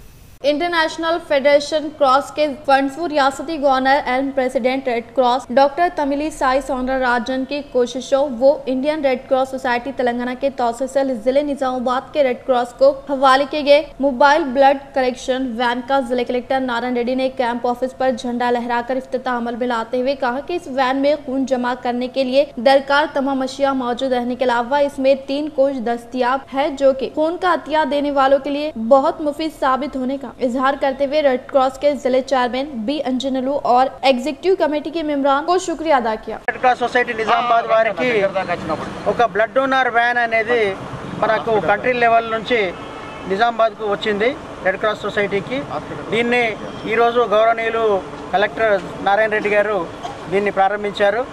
انٹرنیشنل فیڈریشن کراس کے فنڈز و ریاستی governor and president red cross doctor Tamilisai Soundararajan کی کوششوں وہ Indian red cross society Telangana کے توسط سے ضلع نظام آباد کے ریڈ کراس کو حوالے کیے گئے موبائل بلڈ کلیکشن وین کا ضلع کلکٹر نارائن ریڈی نے کیمپ آفس پر جھنڈا لہرا کر افتتاح عمل میں لاتے ہوئے کہا کہ اس وین میں خون جمع کرنے کے لیے درکار تمام اشیاء موجود رہنے کے علاوہ اس میں 3 کوچ دستیاب ہے جو کہ خون کا عطیہ دینے والوں کے لیے بہت مفید ثابت ہونے کا اظہار کرتے ہوئے ریڈ کراس کے ضلع چیئرمین بی انجنلو اور ایگزیکٹو کمیٹی کے ممبران کو شکریہ ادا کیا۔ ریڈ کراس సొసైటీ నిజామాబాద్ వారికి ఒక బ్లడ్ డోనర్ వ్యాన్ అనేది మనకు కంట్రీ లెవెల్ నుంచి నిజామాబాద్కు వచ్చింది రెడ్ క్రాస్ సొసైటీకి। దీన్ని ఈరోజు గౌరవనీయులు కలెక్టర్ నారాయణ రెడ్డి గారు దీన్ని ప్రారంభించారు।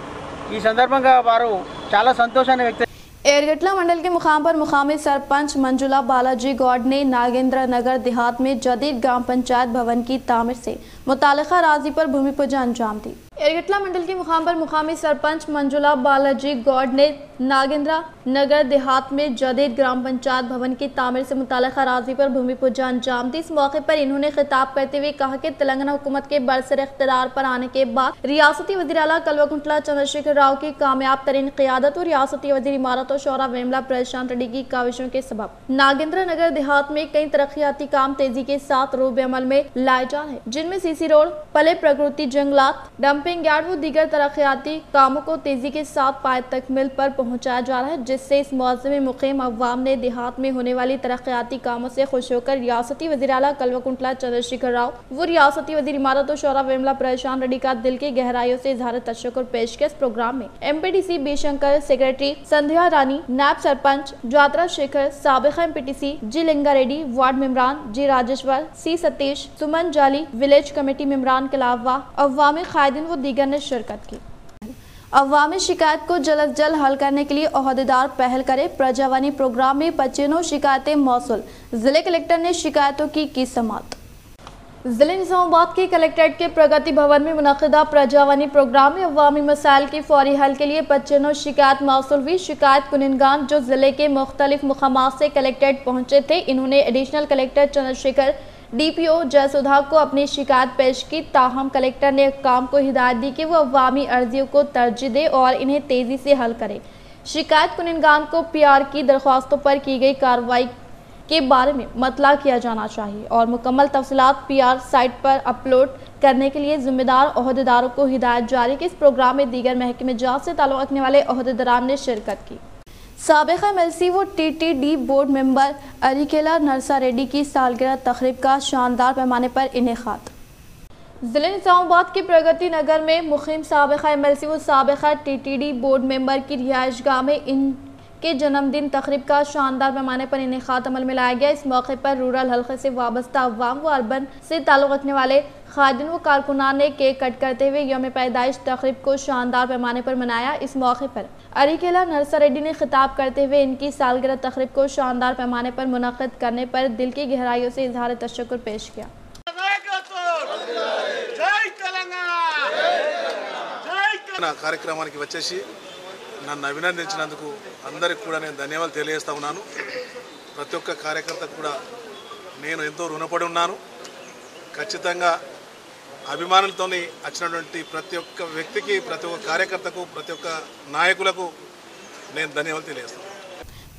ఈ సందర్భంగా వారు చాలా సంతోషాన్ని వ్యక్తం एयरगटला मंडल के मुकाम पर मुकामी सरपंच मंजुला बालाजी गौड ने नागेंद्र नगर देहात में जदीद ग्राम पंचायत भवन की तामीर से मुतालिका राजी पर भूमि पूजन अंजाम दी। एयरगटला मंडल के मुकाम पर मुकामी सरपंच मंजुला बालाजी गौड ने नागेंद्र नगर देहात में जदीद ग्राम पंचायत भवन की तामीर से मुतालिका राजी पर भूमि पूजन अंजाम दी। इस मौके पर इन्होंने खिताब करते हुए कहा कि तेलंगाना हुकूमत के बरसर इख्तियार पर आने के बाद रियासती वज़ीर आला कल्वकुंतला चंद्रशेखर राव की कामयाब तरीन क़ियादत और रियासती वज़ीर इमारत और शौरा वेमला प्रशांत रेड्डी की काविशों के सबब नागेंद्र नगर देहात में कई तरक्याती काम तेजी के साथ रोब अमल में लाए जा रहे हैं, जिनमें सीसी रोड, पले प्रकृति जंगलात, डंपिंग यार्ड व दीगर तरक्याती कामों को तेजी के साथ पाए तकमील पर पहुंचाया जा रहा है, जिससे इस मौज़े में मुक़ीम अवाम ने देहात में होने वाली तरक्याती कामों से खुश होकर रियासती वज़ीर आला कल्वकुंतला चंद्रशेखर राव व रियासती वज़ीर इमारत और शौरा वेमला प्रशांत रेड्डी का दिल की गहराइयों से इजहार तशक्कुर पेश किया। इस प्रोग्राम में एमपीटीसी बी शंकर, सेक्रेटरी संध्या रानी, नायब सरपंच ज्वात्रा शेखर, साबिक़ एमपीटीसी जी लिंगा रेड्डी, वार्ड मेंबरान जी राजेश्वर, सी सतीश, सुमन जाली, विलेज कमेटी मेंबरान के अलावा अवामी क़ायदीन व दीगर ने शिरकत की। अवामी शिकायत को जल्द जल्द हल करने के लिए ओहदेदार पहल करे। प्रजावानी प्रोग्राम में 25 शिकायतें मौसूल, जिले कलेक्टर ने शिकायतों की समाअत। जिले निजामाबाद के कलेक्ट्रेट के प्रगति भवन में मुनक़िदा प्रजावानी प्रोग्राम में अवामी मसाइल की फौरी हल के लिए 25 शिकायत मौसूल हुई। शिकायत कुनिनगान जो जिले के मुख्तलिफ मुकामात से कलेक्ट्रेट पहुंचे थे, इन्होंने additional collector Chandrashekhar, DPO Jayasudha को अपनी शिकायत पेश की। ताहम कलेक्टर ने काम को हिदायत दी कि वो अवामी अर्जियों को तरजीह दे और इन्हें तेजी से हल करे। शिकायत कुनिनगान को पीआर की दरख्वास्तों पर की गई कार्रवाई के बारे में मतला किया जाना चाहिए और मुकम्मल तफसीलात पीआर साइट पर अपलोड करने के लिए जिम्मेदार ओहदेदारों को हिदायत जारी की। इस प्रोग्राम में दीगर महकमे जात से ताल्लुक़ रखने वाले ओहदेदारान ने शिरकत की। साबिक़ एमएलसी व TTD board member Arikela Narasa Reddy की सालगिरह तकरीब का शानदार पैमाने पर इनेकाद। जिले निजामाबाद के प्रगति नगर में मुक़ीम साबिक़ एमएलसी व साबिक़ टीटीडी बोर्ड मेंबर की रिहाइशगाह में इनके जन्मदिन तकरीब का शानदार पैमाने पर इनेकाद अमल में लाया गया। इस मौके पर रूरल हल्के से वाबस्ता अवाम व अर्बन से ताल्लुक़ रखने वाले क़ायदीन व कारकुनान ने केक कट करते हुए यौम पैदाइश तकरीब को शानदार पैमाने पर मनाया। इस मौके पर अरिकेला नरसा रेड्डी ने खिताब करते हुए इनकी सालगिरह तकरीब को शानदार पैमाने पर मुनक़्क़िद करने पर दिल की गहराइयों से इजहार तशक्कुर पेश किया। కార్యక్రమానికి వచ్చేసి నన్ను అభినందించినందుకు అందరికి కూడా నేను ధన్యవాదాలు తెలియజేస్తా ఉన్నాను। ప్రతి ఒక్క కార్యకర్తకు కూడా నేను ఎంతో రుణపడి ఉన్నాను। ఖచ్చితంగా అభిమానులతో వచ్చినటువంటి ప్రతి ఒక్క వ్యక్తికి, ప్రతి ఒక్క కార్యకర్తకు, ప్రతి ఒక్క నాయకులకు నేను ధన్యవాదాలు తెలియజేస్తాను।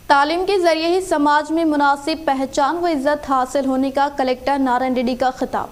तालीम के जरिए ही समाज में मुनासिब पहचान व इज्जत हासिल होने का कलेक्टर नारायण रेड्डी का खिताब।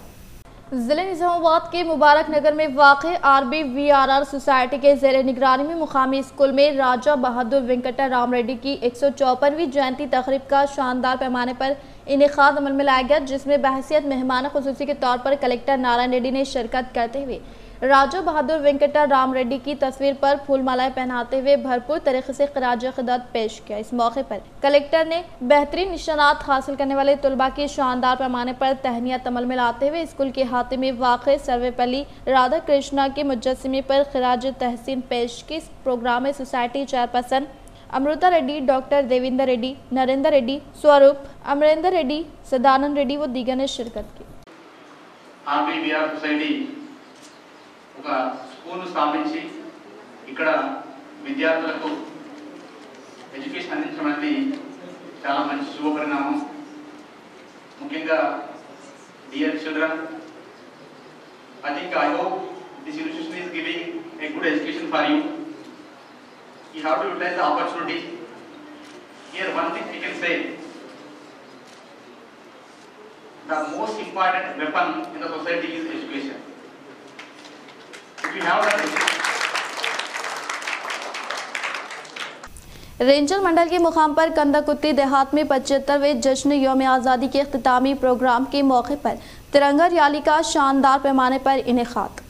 जिले निजामाबाद के मुबारक नगर में वाक़ RBVRR सोसाइटी के ज़ेर निगरानी में मुकामी स्कूल में राजा बहादुर वेंकटा राम रेड्डी की 154वीं जयंती तकरीब का शानदार पैमाने पर इनेकाद अमल में लाया गया, जिसमें बहसियत मेहमान खुसूसी के तौर पर कलेक्टर नारायण रेड्डी ने शिरकत करते हुए राजा बहादुर वेंकटा राम रेड्डी की तस्वीर पर फूलमालाएं पहनाते हुए भरपूर तरीके से खराज खिदमत पेश किया। इस मौके पर कलेक्टर ने बेहतरीन निशानात हासिल करने वाले तलबा की शानदार पैमाने पर तहनीत अमल में लाते हुए स्कूल के अहाते में वाक़ सर्वेपल्ली राधा कृष्णा के मुजस्समे पर खराज तहसीन पेश की। इस प्रोग्राम में society chairperson Amrita Reddy, doctor Devendra Reddy, Narendra Reddy, स्वरूप, अमरेंद्र रेड्डी, सदानंद रेड्डी व दीगर ने शिरकत की। ఆర్బీవీఆర్ సొసైటీ ఒక స్కూల్ స్థాపించి ఇక్కడ విద్యార్థులకు ఎడ్యుకేషన్ అందించడం అనేది చాలా మంచి శుభపరిణామం. ముఖ్యంగా dear children, I think I hope this institution is giving a good education for you. You have to utilize the opportunity. Here one thing we can say, the most important weapon in the society is education. If you have that ranger mandal के मुकाम पर कंदाकुत्ती देहात में 75वें जश्न यौम आज़ादी के इख्तितामी programme के मौके पर तिरंगा रैली का शानदार पैमाने पर इनेकाद।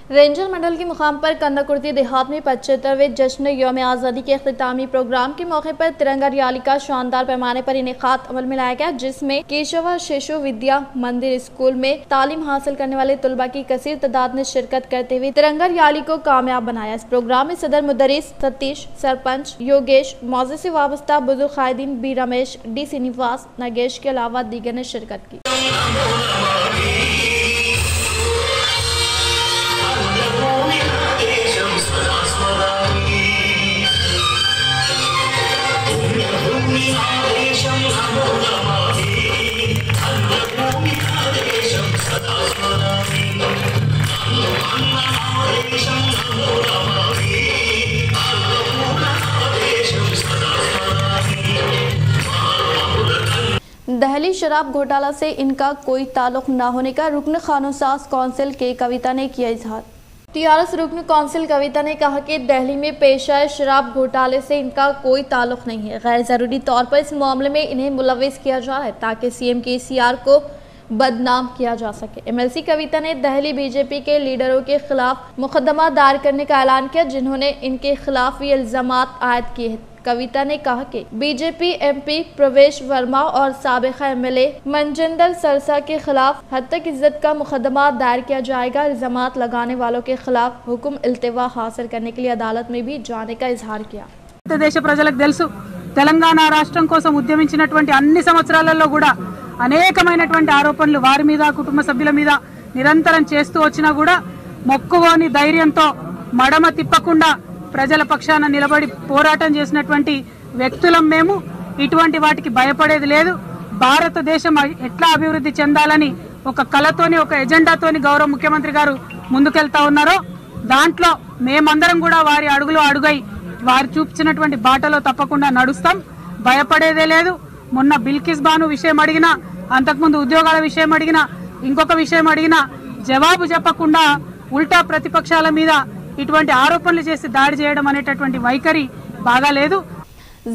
रेंजर मंडल के मुकाम पर कंदाकुर्ती देहात में 75वें जश्न यौम आज़ादी के इख्तितामी प्रोग्राम के मौके पर तिरंगा रैली का शानदार पैमाने पर इनेकाद अमल में लाया गया, जिसमें केशव शिशु विद्या मंदिर स्कूल में तालीम हासिल करने वाले तलबा की कसीर तादाद ने शिरकत करते हुए तिरंगा रैली को कामयाब बनाया। इस प्रोग्राम में सदर मुदरिस सतीश, सरपंच योगेश, मौजे से वाबस्ता बुजुर्ग कायदीन बी रमेश, डी श्रीनिवास, नागेश के अलावा दीगर ने शिरकत की। दहली शराब घोटाला से इनका कोई ताल्लुक न होने का रुकन कानूनसाज कौंसिल के कविता ने किया इजहार। टीआरएस रुकन कौंसिल कविता ने कहा कि दिल्ली में पेश आए शराब घोटाले से इनका कोई ताल्लुक नहीं है। गैर ज़रूरी तौर पर इस मामले में इन्हें मुलव्विस किया जा रहा है ताकि सीएम केसीआर को बदनाम किया जा सके। एमएलसी कविता ने दिल्ली बीजेपी के लीडरों के खिलाफ मुकदमा दायर करने का ऐलान किया, जिन्होंने इनके खिलाफ ये इल्जामात आयद किए हैं। कविता ने कहा कि बीजेपी एमपी प्रवेश वर्मा और साबिका एमएलए मनजिंदर सरसा के खिलाफ हत्तक इज्जत का मुकदमा दायर किया जाएगा। इल्जामात लगाने वालों के खिलाफ हुक्म इल्तिवा हासिल करने के लिए अदालत में भी जाने का इजहार किया। దేశ ప్రజలకు తెలుసు, తెలంగాణ రాష్ట్రం కోసం ఉద్యమించినటువంటి అన్ని సంవత్సరాలలో కూడా అనేకమైనటువంటి ఆరోపణలు వారి మీద, కుటుంబ సభ్యుల మీద నిరంతరం చేస్తూ వచ్చినా కూడా మొక్కువోని ధైర్యంతో మడమ తిప్పకుండా ప్రజల పక్షాన నిలబడి పోరాటం చేసినటువంటి వ్యక్తులం మేము. ఇటువంటి వాటికి భయపడేది లేదు. భారతదేశం ఎట్లా అభివృద్ధి చెందాలని ఒక కళతోని, ఒక ఎజెండాతోని గౌరవ ముఖ్యమంత్రి గారు ముందుకెళ్తా ఉన్నారో దాంట్లో మేమందరం కూడా వారి అడుగులో అడుగై వారు చూపించినటువంటి బాటలో తప్పకుండా నడుస్తాం. భయపడేదే లేదు. మొన్న బిల్కిస్ బాను విషయం అడిగినా, అంతకుముందు ఉద్యోగాల విషయం అడిగినా, ఇంకొక విషయం అడిగినా జవాబు చెప్పకుండా ఉల్టా ప్రతిపక్షాల మీద ఇటువంటి ఆరోపణలు చేసి దాడి చేయడం అనేటటువంటి వైఖరి బాగాలేదు.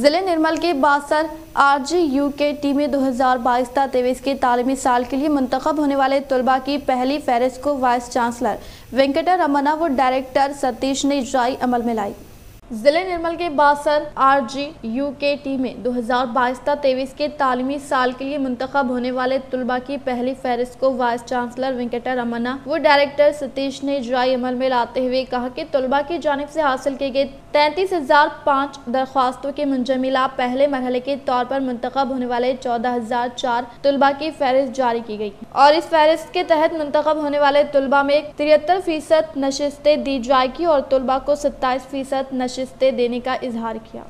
जिले निर्मल के बासर RGU के टीम में 2022-23 के तालीमी साल के लिए मुंतखब होने वाले तलबा की पहली फहरिस्त को वाइस चांसलर वेंकटा रमन्ना व डायरेक्टर सतीश ने इजराई अमल में लाई। जिले निर्मल के बासर RGU के टीम में 2022-23 के तालीमी साल के लिए मुंतखब होने वाले तलबा की पहली फहरिस्त को वाइस चांसलर वेंकटा रमन्ना व डायरेक्टर सतीश ने इजराई अमल में लाते हुए कहा कि तलबा की जानिब से हासिल किए गए 33,005 दरख्वास्तों के मुंजमिला पहले मरहले के तौर पर मुंतखब होने वाले 14,004 तलबा की फहरिस्त जारी की गई और इस फहरिस्त के तहत मुंतखब होने वाले तलबा में 73% नशिस्तें दी जाएगी और तलबा को 27% नशिस्तें देने का इजहार किया।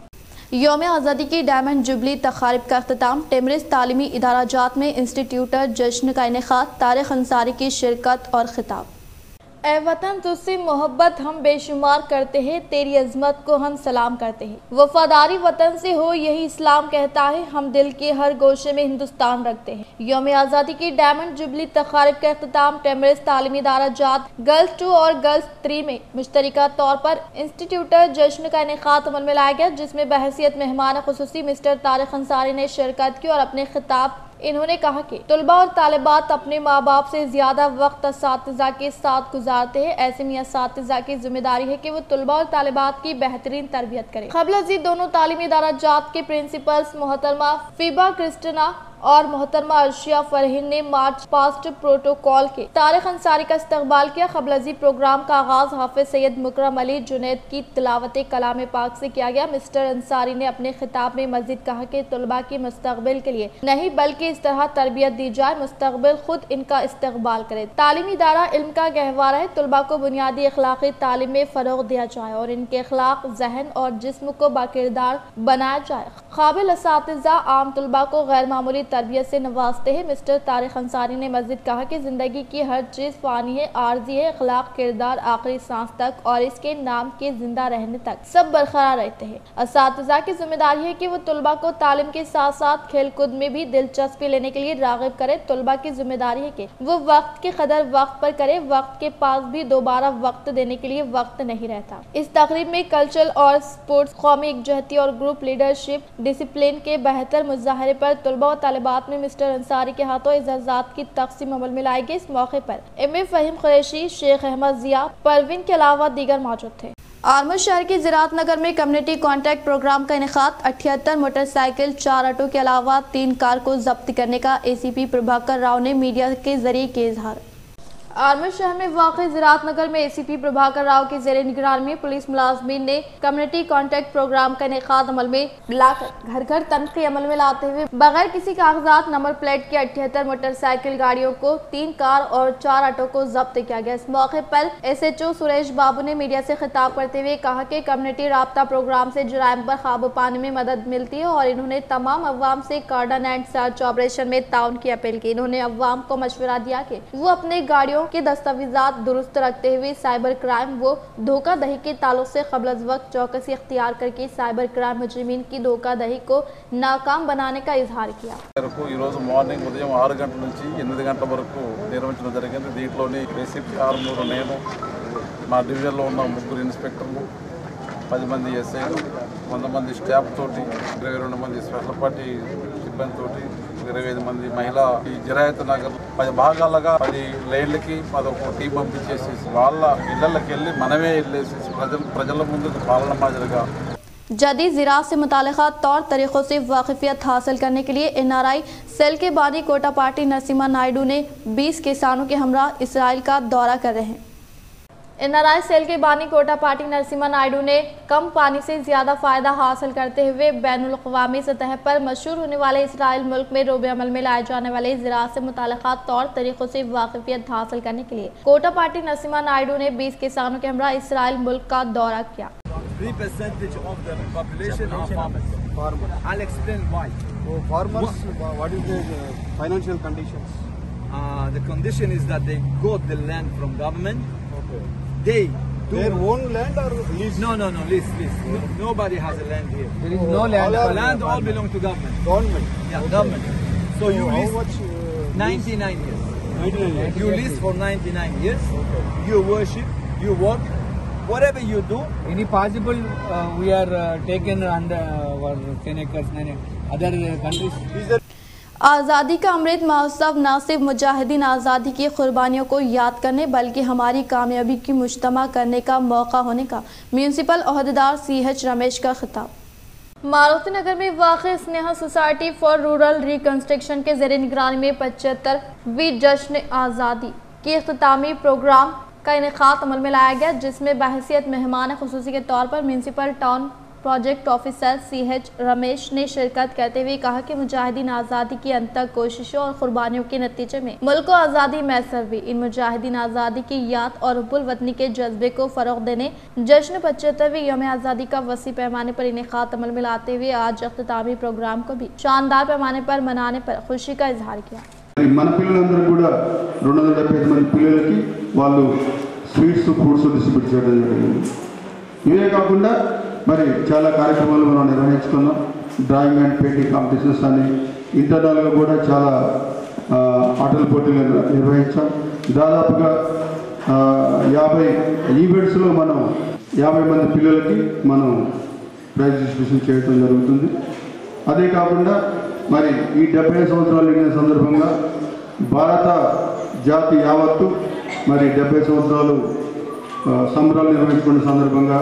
यौम आज़ादी की डायमंड जुबली तकारीब का अख्तिताम टेमरिस तालीमी इदाराजात में इंस्टीट्यूटर जश्न का इनेकाद, तारिक अंसारी की शिरकत और खिताब। ए वतन तुझसे मोहब्बत हम बेशुमार करते हैं, तेरी अजमत को हम सलाम करते हैं। वफादारी वतन से हो यही इस्लाम कहता है, हम दिल के हर गोशे में हिंदुस्तान रखते हैं। यौम आज़ादी की डायमंड जुबली तकारीब का अख्तिताम टेमरिस तालीमी इदाराजात गर्ल्स 2 और गर्ल्स 3 में मुश्तरका तौर पर इंस्टीट्यूटर जश्न का इनेकाद अमल में लाया गया, जिसमें बहैसियत मेहमान खुसूसी मिस्टर तारिक अंसारी ने शिरकत की और अपने खिताब इन्होंने कहा कि तलबा और तालिबात अपने माँ बाप से ज्यादा वक्त असातिज़ा के साथ गुजारते हैं। ऐसे में असातिज़ा की जिम्मेदारी है कि वो तलबा और तालिबात की बेहतरीन तरबियत करें। क़ब्ल अज़ीज़ दोनों तालीमी इदारा जात के प्रिंसिपल्स मोहतरमा फीबा क्रिस्टिना और मोहतरमा अर्शिया फरहीन ने मार्च पास्ट प्रोटोकॉल के तारिक अंसारी का इस्तकबाल किया। क़ब्ल अज़ीज़ प्रोग्राम का आगाज हाफिज सैयद मुकरम अली जुनैद की तिलावत कलाम पाक से किया गया। मिस्टर अंसारी ने अपने खिताब में मज़ीद कहा कि तलबा की मुस्तक़बिल के लिए नहीं बल्कि इस तरह तरबियत दी जाए मुस्तक़बिल खुद इनका इस्तकबाल करे। तालीमी इदारा इल्म का गहवारा है। तलबा को बुनियादी अखलाकी तालीम में फ़रोग़ दिया जाए और इनके अखलाक जहन और जिस्म को बाकिरदार बनाया जाए। काबिल असातिज़ा आम तलबा को गैर मामूली तरबियत से नवाजते हैं। मिस्टर तारिक अंसारी ने मज़ीद कहा कि ज़िंदगी की हर चीज़ फ़ानी है, आर्जी है। अखलाक किरदार आखिरी सांस तक और इसके नाम के जिंदा रहने तक सब बरकरार रहते हैं। असातिज़ा की जिम्मेदारी है कि वो तलबा को तालीम के साथ साथ खेल कूद में भी दिलचस्पी लेने के लिए राग़िब करे। तलबा की जिम्मेदारी है कि वो वक्त की कदर वक्त पर करे। वक्त के पास भी दोबारा वक्त देने के लिए वक्त नहीं रहता। इस तकरीब में कल्चरल और स्पोर्ट्स, कौमी एकजहती और ग्रुप लीडरशिप डिसिप्लिन के बेहतर मुजाहरे पर तलबा और तालिबात में मिस्टर अंसारी के हाथों इजाज़ात की तक़सीम अमल में लाई गई। इस मौके पर एम.ए. फ़हीम कुरैशी, शेख अहमद ज़िया, परवीन के अलावा दीगर मौजूद थे। आर्मर शहर के ज़राअत नगर में कम्युनिटी कॉन्टैक्ट प्रोग्राम का इनेकाद। 78 मोटरसाइकिल, 4 ऑटो के अलावा 3 कार को जब्त करने का ACP प्रभाकर राव ने मीडिया के जरिए किया इजहार। आर्मर शहर में वाक़ई ज़राअत नगर में ACP प्रभाकर राव के ज़ेरे निगरानी में पुलिस मुलाजमीन ने कम्युनिटी कॉन्टैक्ट प्रोग्राम का इनेकाद अमल में लाकर घर घर तनक़ी अमल में लाते हुए बगैर किसी कागजात नंबर प्लेट के 78 मोटरसाइकिल गाड़ियों को, 3 कार और 4 ऑटो को जब्त किया गया। इस मौके पर SHO सुरेश बाबू ने मीडिया से खिताब करते हुए कहा कि कम्युनिटी राब्ता प्रोग्राम से जराइम पर काबू पाने में मदद मिलती है और इन्होंने तमाम अवाम से कार्डन एंड सर्च ऑपरेशन में ताउन की अपील की। इन्होंने अवाम को मशवरा दिया कि वो अपने गाड़ियों के दस्तावेजात दुरुस्त रखते हुए साइबर क्राइम व धोखाधड़ी के ताल्लुक से क़ब्ल अज़ वक्त चौकसी इख्तियार करके साइबर क्राइम मुजरिमीन की धोखाधड़ी को नाकाम बनाने का इजहार किया। మార్నింగ్ ఉదయం 6 గంటల నుంచి 8 గంటల వరకు నిర్వహించడం జరిగింది। దీంట్లోని ACP ఆర్మూరు, నేను, మా డివిజన్లో ఉన్న 3 ఇన్స్పెక్టర్లు, 10 మంది SIలు, 100 మంది స్టాఫ్ తోటి, 22 మంది స్పెషల్ పార్టీ సిబ్బందితోటి, 25 మంది మహిళా ఈ జిరాయత్ నగర్ 10 భాగాలుగా 10 లైన్లకి 11 టీం పంపించేసి వాళ్ళ ఇళ్లకి వెళ్ళి మనమే వెళ్ళేసి ప్రజల ముందుకు పాలన మాదిరిగా जदीद ज़राअत से मुतालिका तौर तरीक़ों से वाक़िफ़ियत हासिल करने के लिए NRI सेल के बानी कोटा पार्टी नरसिम्हा नायडू ने 20 किसानों के हमरा इसराइल का दौरा कर रहे हैं। NRI सेल के बानी कोटा पार्टी नरसिम्हा नायडू ने कम पानी से ज़्यादा फ़ायदा हासिल करते हुए बैनुल-अक़वामी सतह पर मशहूर होने वाले इसराइल मुल्क में रोबे अमल में लाए जाने वाले ज़राअत से मुतालिका तौर तरीक़ों से वाक़िफ़ियत हासिल करने के लिए कोटा पार्टी नरसिम्हा नायडू ने 20 किसानों के हमरा इसराइल मुल्क का दौरा किया। 3% of the population are farmers. I'll explain why. So farmers, what is the financial conditions? The condition is that they got the land from government. Okay. They do their own land or lease? No, lease. Nobody has a land here. There is no land. Land all belong to government. Government. Yeah, okay. government. So you how lease much? 99 years. 99 years. You lease for 99 years. Okay. You worship. You work. Whatever you do. Any possible we are taken under our 10 acres other countries. आज़ादी का अमृत महोत्सव न सिर्फ मुजाहिदीन आज़ादी की कुर्बानियों को याद करने बल्कि हमारी कामयाबी की मुज्तमा करने का मौका होने का म्यूनसिपल ओहदेदार CH रमेश का खिताब। मारुति नगर में वाक़ Sneha society for rural reconstruction के ज़ेरे निगरानी में 75वीं जश्न आज़ादी के इख्तितामी प्रोग्राम का इनेकाद अमल में लाया गया, जिसमें बहैसियत मेहमान खुसूसी के तौर पर municipal town project officer CH Ramesh ने शिरकत करते हुए कहा कि मुजाहिदीन आज़ादी की अंतक कोशिशों और कुर्बानियों के नतीजे में मुल्क को आज़ादी मैसर हुई। इन मुजाहिदीन आज़ादी की याद और हुब्बुल वतनी के जज्बे को फ़रोग़ देने जश्न 75वीं यौम आज़ादी का वसी पैमाने पर इनेकाद अमल में लाते हुए आज इख्तितामी प्रोग्राम को भी शानदार पैमाने पर मनाने पर खुशी का इजहार किया। మన పిల్లలందరూ కూడా 275 మంది పిల్లలకి వాళ్ళు స్వీట్స్, ఫ్రూట్స్ డిస్ట్రిబ్యూట్ చేయడం జరిగింది. ఇవే కాకుండా మరి చాలా కార్యక్రమాలు మనం నిర్వహించుకున్నాం. డ్రాయింగ్ అండ్ పెయింటింగ్ కాంపిటీషన్స్ అని ఇంటర్నల్గా కూడా చాలా ఆటల పోటీలు నిర్వహించాం. దాదాపుగా 50 ఈవెంట్స్లో మనం 50 మంది పిల్లలకి మనం ప్రైజ్ డిస్ట్రిబ్యూషన్ చేయడం జరుగుతుంది. అదే కాకుండా మరి ఈ 70 సంవత్సరాలు నిండిన సందర్భంగా భారత జాతి యావత్తు మరి 70 సంవత్సరాలు సంబరాలు నిర్వహించుకునే సందర్భంగా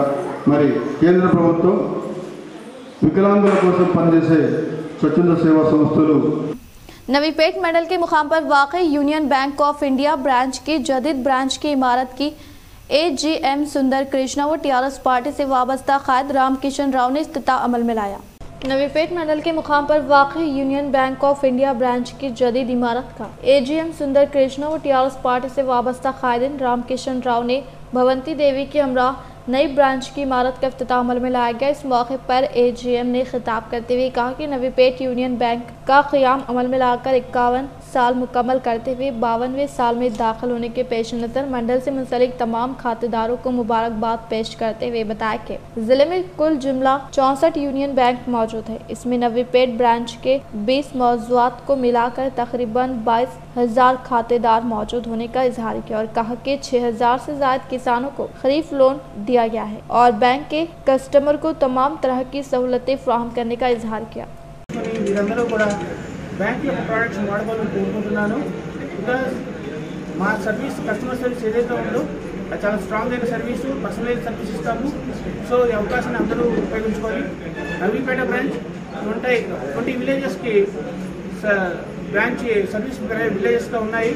మరి కేంద్ర ప్రభుత్వం వికలాంగుల కోసం పనిచేసే స్వచ్ఛంద సేవా సంస్థలు नवीपेट मंडल के मुकाम पर वाक़ union bank of India branch की जदीद ब्रांच की इमारत की AGM सुंदर कृष्णा व टीआरएस पार्टी से वाबस्ता कायद रामकिशन राव ने इफ्तिताह अमल में लाया। नवीपेट मंडल के मुकाम पर वाक़ union bank of India branch की जदीद इमारत का AGM सुंदर कृष्णा व टीआरएस पार्टी से वाबस्ता कायदीन रामकिशन राव ने भवंती देवी के हमरा नई ब्रांच की इमारत का इफ्तिताह अमल में लाया गया। इस मौके पर AGM ने खिताब करते हुए कहा कि नवीपेट यूनियन बैंक का क़याम अमल में लाकर 51 साल मुकम्मल करते हुए 52वें साल में दाखिल होने के पेश नज़र मंडल से मुंसलिक तमाम खातेदारों को मुबारकबाद पेश करते हुए बताया कि जिले में कुल जुमला 64 यूनियन बैंक मौजूद है। इसमें नवीपेट ब्रांच के 20 मौज़ूआत को मिलाकर तकरीबन 22,000 खातेदार मौजूद होने का इजहार किया और कहा कि 6,000 से ज़ायद किसानों को खरीफ लोन दिया गया है और बैंक के कस्टमर को तमाम तरह की सहूलतें फराहम करने का इजहार किया। बैंक प्रोडक्ट्स वाड़वाలని కోరుకుంటున్నాను బికాజ్ మా సర్వీస్ కస్టమర్ సర్వీస్ ఏదైతే ఉందో అది చాలా స్ట్రాంగ్ అయిన సర్వీస్ పర్సనలైజ్ సర్వీస్ ఇస్తాము సో ఈ అవకాశాన్ని అందరూ ఉపయోగించుకోవాలి నవీపేట బ్రాంచ్ 20 విలేజెస్కి బ్రాంచ్ సర్వీస్ విలేజెస్లో ఉన్నాయి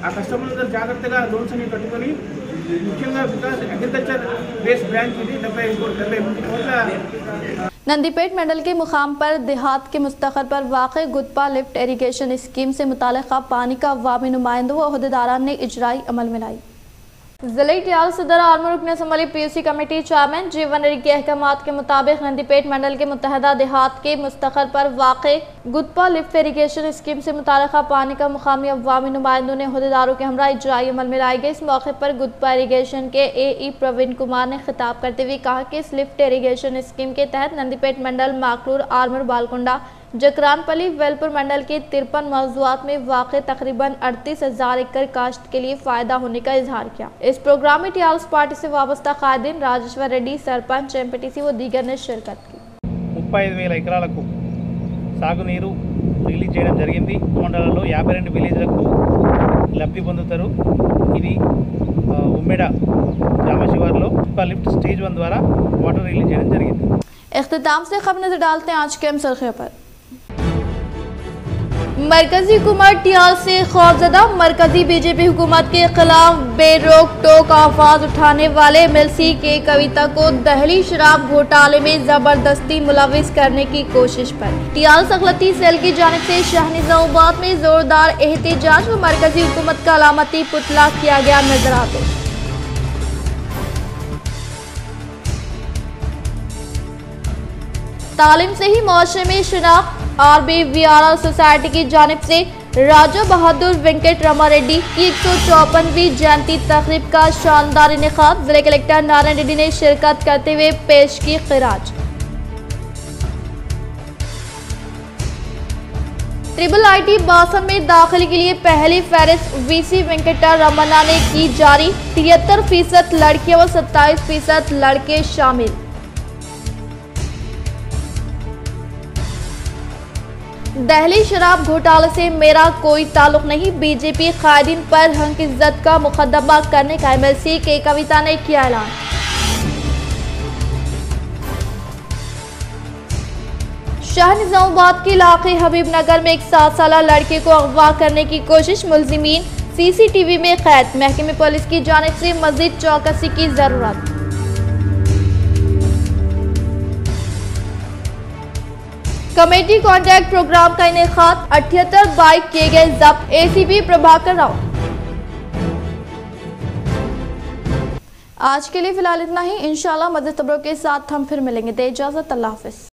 ఆ కస్టమర్లందరూ జాగ్రత్తగా లోన్స్ అన్ని కట్టుకొని ముఖ్యంగా బికాజ్ అగ్రికల్చర్ బేస్డ్ బ్రాంచ్ ఇది 70 కోట్ల नंदीपेट मंडल के मुकाम पर देहात के मुस्तखर पर वाक़ गुदपा लिफ्ट इरीगेशन स्कीम से मुताल्लिक़ पानी का अवामी नुमाइंदों व अहदेदारान ने इजराई अमल में लाई। ज़िले टियाल सदर आर्म रुकन असम्बली PUC कमेटी चेयरमैन जीवन के अहकामात के मुताबिक नंदीपेट मंडल के मुतहदा देहात के मुस्तखर पर वाक़ गुदपा लिफ्ट इरीगेशन स्कीम से मुताल्लिक़ पानी का मुकामी अवामी नुमाइंदों ने अहदेदारों के हमरा इजराई अमल में लाई गई। इस मौके पर गुदपा इरीगेशन के AE प्रवीण कुमार ने खिताब करते हुए कहा कि इस लिफ्ट इरीगेशन स्कीम के तहत नंदीपेट मंडल माकलूर आर्मर बालकुंडा जकरानपली वेलपुर मंडल के 53 मौज़ूआत में वाक़ तकरीबन 38,000 एकड़ काश्त के लिए फ़ायदा होने का इजहार किया। इस प्रोग्राम में टीआरएस पार्टी से वाबस्ता कायदीन राजेश्वर रेड्डी सरपंच MPTC व दीगर ने शिरकत की। 35,000 ఎకరాలకు సాగునీరు రిలీజ్ చేయడం జరిగింది। మండలంలో 52 విలేజ్లకు లబ్ధి పొందుతారు। ఇది ఉమ్మెడ గ్రామ శివారులో లిఫ్ట్ స్టేజ్ 1 ద్వారా వాటర్ రిలీజ్ చేయడం జరిగింది। इख्तिताम से खबर नजर डालते हैं आज के अहम सुर्खियों पर। मरकजी हुकूमत टियाल से खौफजदा, मरकजी बीजेपी हुकूमत के खिलाफ बेरोक टोक आवाज उठाने वाले MLC के कविता को दहली शराब घोटाले में जबरदस्ती मुलविस करने की कोशिश पर टियाल सखलती सेल की जानिब से शाहनिजाबाद में जोरदार एहतजाज व मरकजी हुकूमत का अलामती पुतला किया गया नजर आते। तालीम से ही मुआशरे में शिनाख्त RBVRR सोसाइटी की जानिब से राजा बहादुर वेंकट रमा रेड्डी की 154वीं जयंती तकरीब का शानदार इनेकाद जिले कलेक्टर नारायण रेड्डी ने शिरकत करते हुए पेश की खिराज। IIIT बासम में दाखिले के लिए पहली फहरिस्त VC वेंकटा रमन्ना ने की जारी। 73% लड़कियां व 27% लड़के शामिल। दहली शराब घोटाले से मेरा कोई ताल्लुक नहीं, बीजेपी कायदीन पर हक इज्जत का मुकदमा करने का MLC के कविता ने किया ऐलान। शाहनिजाबाद के इलाके हबीब नगर में एक 7 साल लड़के को अगवा करने की कोशिश, मुलजिमीन CCTV में कैद। महकमे पुलिस की जानिब से मजीद चौकसी की जरूरत। कमेटी कॉन्टैक्ट प्रोग्राम का इनेकाद, 78 बाइक किए गए जब्त। ACP प्रभाकर राव। आज के लिए फिलहाल इतना ही। इंशाल्लाह मज़ीद खबरों के साथ हम फिर मिलेंगे। दे इजाज़त, अल्लाह हाफ़िज़।